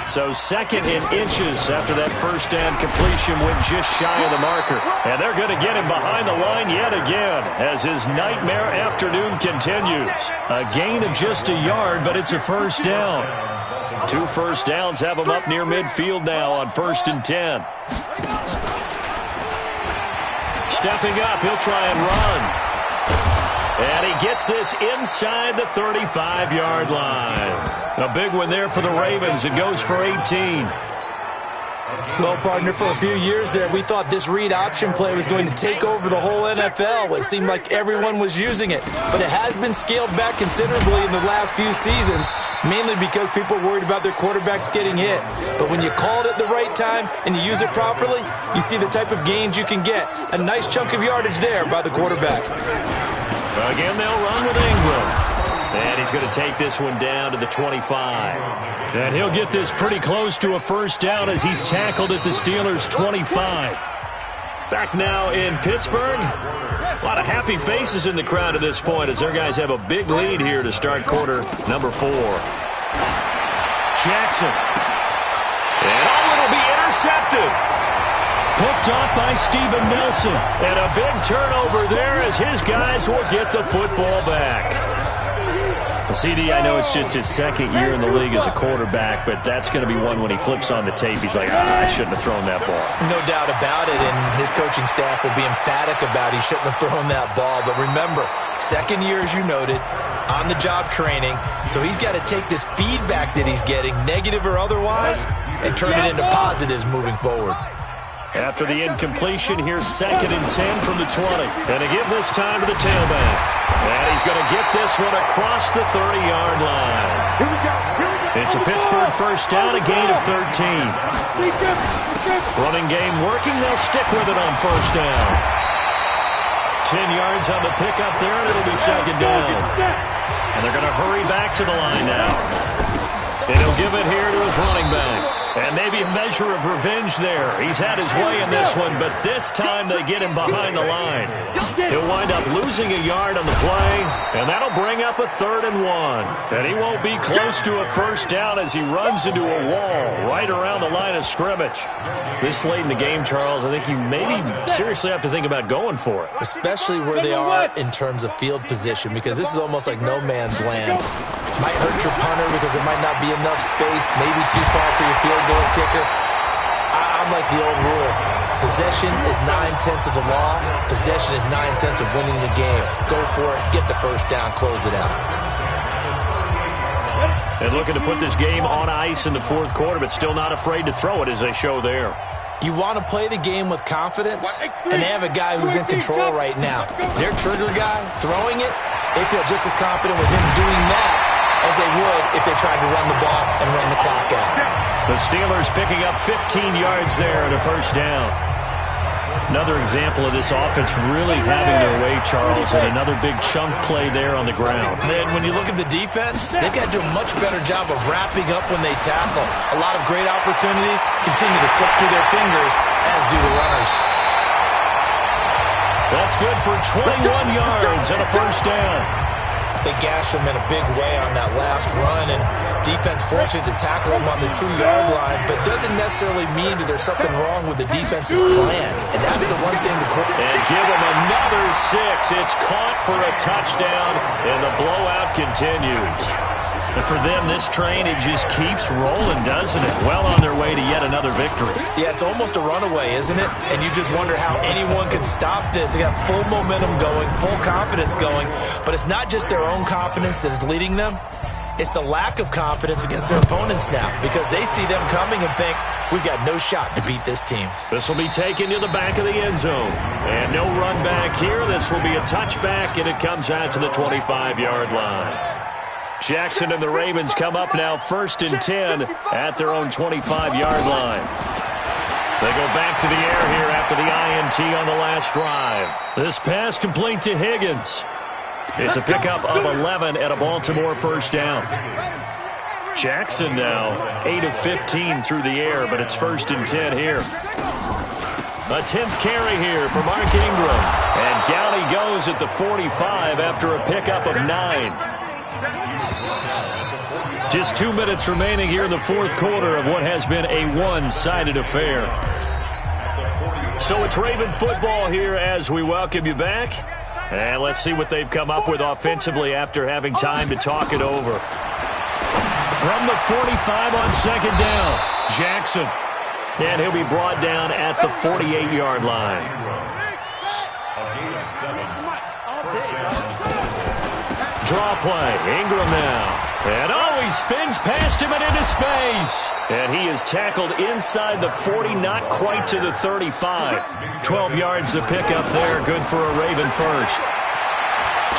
So 2nd in inches after that first down completion went just shy of the marker. And they're going to get him behind the line yet again as his nightmare afternoon continues. A gain of just a yard, but it's a first down. 2 first downs have him up near midfield now on 1st and 10. Stepping up, he'll try and run. And he gets this inside the 35-yard line. A big one there for the Ravens. It goes for 18. Well, partner, for a few years there, we thought this read option play was going to take over the whole NFL. It seemed like everyone was using it. But it has been scaled back considerably in the last few seasons, mainly because people are worried about their quarterbacks getting hit. But when you call it at the right time and you use it properly, you see the type of gains you can get. A nice chunk of yardage there by the quarterback. Again, they'll run with Ingram. And he's going to take this one down to the 25. And he'll get this pretty close to a first down as he's tackled at the Steelers' 25. Back now in Pittsburgh. A lot of happy faces in the crowd at this point as their guys have a big lead here to start quarter number 4. Jackson. And it'll be intercepted. Picked off by Steven Nelson. And a big turnover there as his guys will get the football back. CD, I know it's just his 2nd year in the league as a quarterback, but that's going to be one when he flips on the tape. He's like, I shouldn't have thrown that ball. No doubt about it, and his coaching staff will be emphatic about he shouldn't have thrown that ball. But remember, 2nd year, as you noted, on-the-job training, so he's got to take this feedback that he's getting, negative or otherwise, and turn it into positives moving forward. After the incompletion, here's 2nd and 10 from the 20. And to give this time to the tailback. And he's going to get this one across the 30-yard line. It's a Pittsburgh first down, a gain of 13. Running game working. They'll stick with it on first down. 10 yards on the pickup there, and it'll be 2nd down. And they're going to hurry back to the line now. And he'll give it here to his running back. And maybe a measure of revenge there. He's had his way in this one, but this time they get him behind the line. He'll wind up losing a yard on the play, and that'll bring up a 3rd and 1. And he won't be close to a first down as he runs into a wall right around the line of scrimmage. This late in the game, Charles, I think you maybe seriously have to think about going for it. Especially where they are in terms of field position, because this is almost like no man's land. Might hurt your punter because there might not be enough space, maybe too far for your field goal kicker. I'm like the old rule. Possession is 9/10 of the law. Possession is 9/10 of winning the game. Go for it, get the first down, close it out. And looking to put this game on ice in the 4th quarter, but still not afraid to throw it as they show there. You want to play the game with confidence, and they have a guy who's in control right now. Their trigger guy, throwing it, they feel just as confident with him doing that as they would if they tried to run the ball and run the clock out. The Steelers picking up 15 yards there and a first down. Another example of this offense really having their way, Charles, and another big chunk play there on the ground. Then when you look at the defense, they've got to do a much better job of wrapping up when they tackle. A lot of great opportunities continue to slip through their fingers, as do the runners. That's good for 21 yards and a first down. They gashed him in a big way on that last run, and defense fortunate to tackle him on the 2-yard line, but doesn't necessarily mean that there's something wrong with the defense's plan. And that's the one thing And give him another 6. It's caught for a touchdown, and the blowout continues. And for them, this train, it just keeps rolling, doesn't it? Well on their way to yet another victory. Yeah, it's almost a runaway, isn't it? And you just wonder how anyone could stop this. They got full momentum going, full confidence going, but it's not just their own confidence that is leading them. It's the lack of confidence against their opponents now, because they see them coming and think, we've got no shot to beat this team. This will be taken to the back of the end zone. And no run back here. This will be a touchback, and it comes out to the 25-yard line. Jackson and the Ravens come up now 1st and 10 at their own 25-yard line. They go back to the air here after the INT on the last drive. This pass complete to Higgins. It's a pickup of 11 and a Baltimore first down. Jackson now 8 of 15 through the air, but it's 1st and 10 here. A 10th carry here for Mark Ingram. And down he goes at the 45 after a pickup of 9. Just 2 minutes remaining here in the fourth quarter of what has been a one-sided affair. So it's Raven football here as we welcome you back. And let's see what they've come up with offensively after having time to talk it over. From the 45 on 2nd down, Jackson. And he'll be brought down at the 48-yard line. Draw play. Ingram now. And he spins past him and into space. And he is tackled inside the 40, not quite to the 35. 12 yards to pick up there. Good for a Raven first.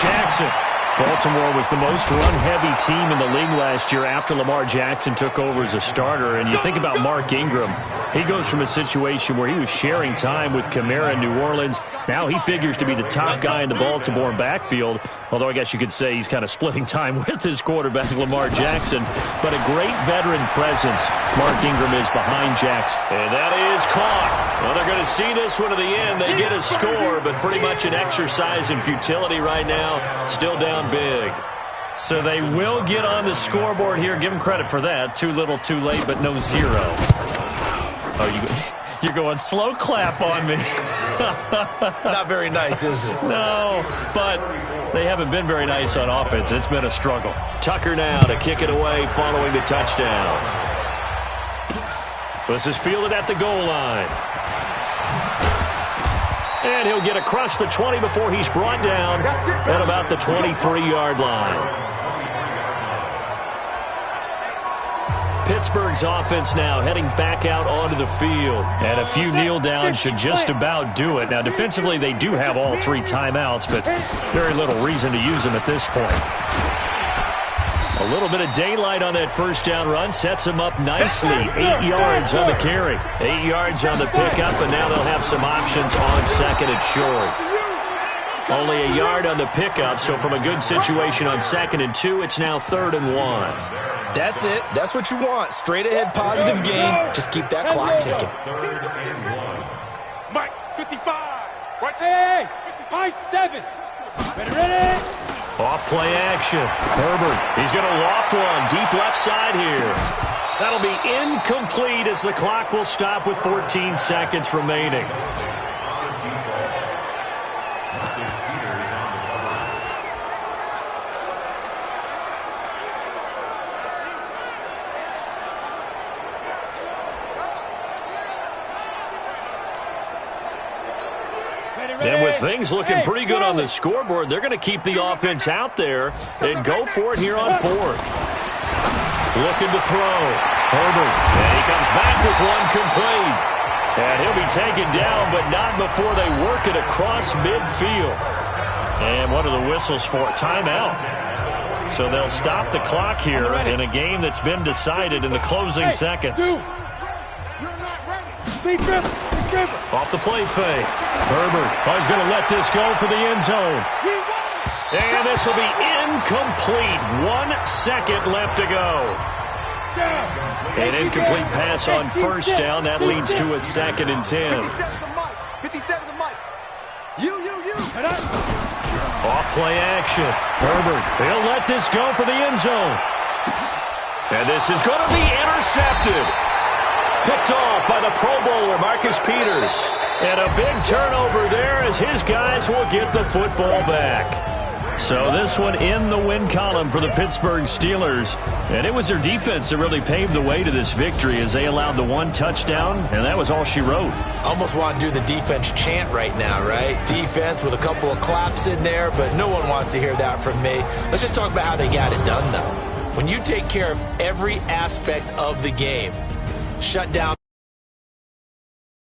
Jackson. Baltimore was the most run-heavy team in the league last year after Lamar Jackson took over as a starter. And you think about Mark Ingram. He goes from a situation where he was sharing time with Kamara in New Orleans. Now he figures to be the top guy in the Baltimore backfield. Although I guess you could say he's kind of splitting time with his quarterback, Lamar Jackson. But a great veteran presence, Mark Ingram is behind Jackson. And that is caught. Well, they're going to see this one to the end. They get a score, but pretty much an exercise in futility right now. Still down big. So they will get on the scoreboard here. Give them credit for that. Too little, too late, but no 0. Oh, you're going slow clap on me. Not very nice, is it? No, but they haven't been very nice on offense. It's been a struggle. Tucker now to kick it away following the touchdown. This is fielded at the goal line. And he'll get across the 20 before he's brought down at about the 23-yard line. Pittsburgh's offense now heading back out onto the field. And a few kneel downs should just about do it. Now, defensively, they do have all 3 timeouts, but very little reason to use them at this point. A little bit of daylight on that first down run sets them up nicely. 8 yards on the carry. 8 yards on the pickup, and now they'll have some options on 2nd and short. Only a yard on the pickup, so from a good situation on 2nd and 2, it's now 3rd and 1. That's it. That's what you want. Straight ahead, positive game. Just keep that clock ticking. Mike, 55. Right. Hey, 57. Ready. Off play action. Herbert, he's going to loft one. Deep left side here. That'll be incomplete as the clock will stop with 14 seconds remaining. And with things looking pretty good on the scoreboard, they're going to keep the offense out there and go for it here on 4th. Looking to throw. Herbert. And he comes back with one complete. And he'll be taken down, but not before they work it across midfield. And what are the whistles for? Timeout. So they'll stop the clock here in a game that's been decided in the closing seconds. Off the play fake. Herbert is going to let this go for the end zone. And this will be incomplete. 1 second left to go. An incomplete pass on first down. That leads to a 2nd and 10. 57 to Mike. You. Off play action. Herbert, he'll let this go for the end zone. And this is going to be intercepted. Picked off by the Pro Bowler, Marcus Peters. And a big turnover there as his guys will get the football back. So this one in the win column for the Pittsburgh Steelers. And it was their defense that really paved the way to this victory as they allowed the 1 touchdown, and that was all she wrote. Almost want to do the defense chant right now, right? Defense with a couple of claps in there, but no one wants to hear that from me. Let's just talk about how they got it done, though. When you take care of every aspect of the game, shut down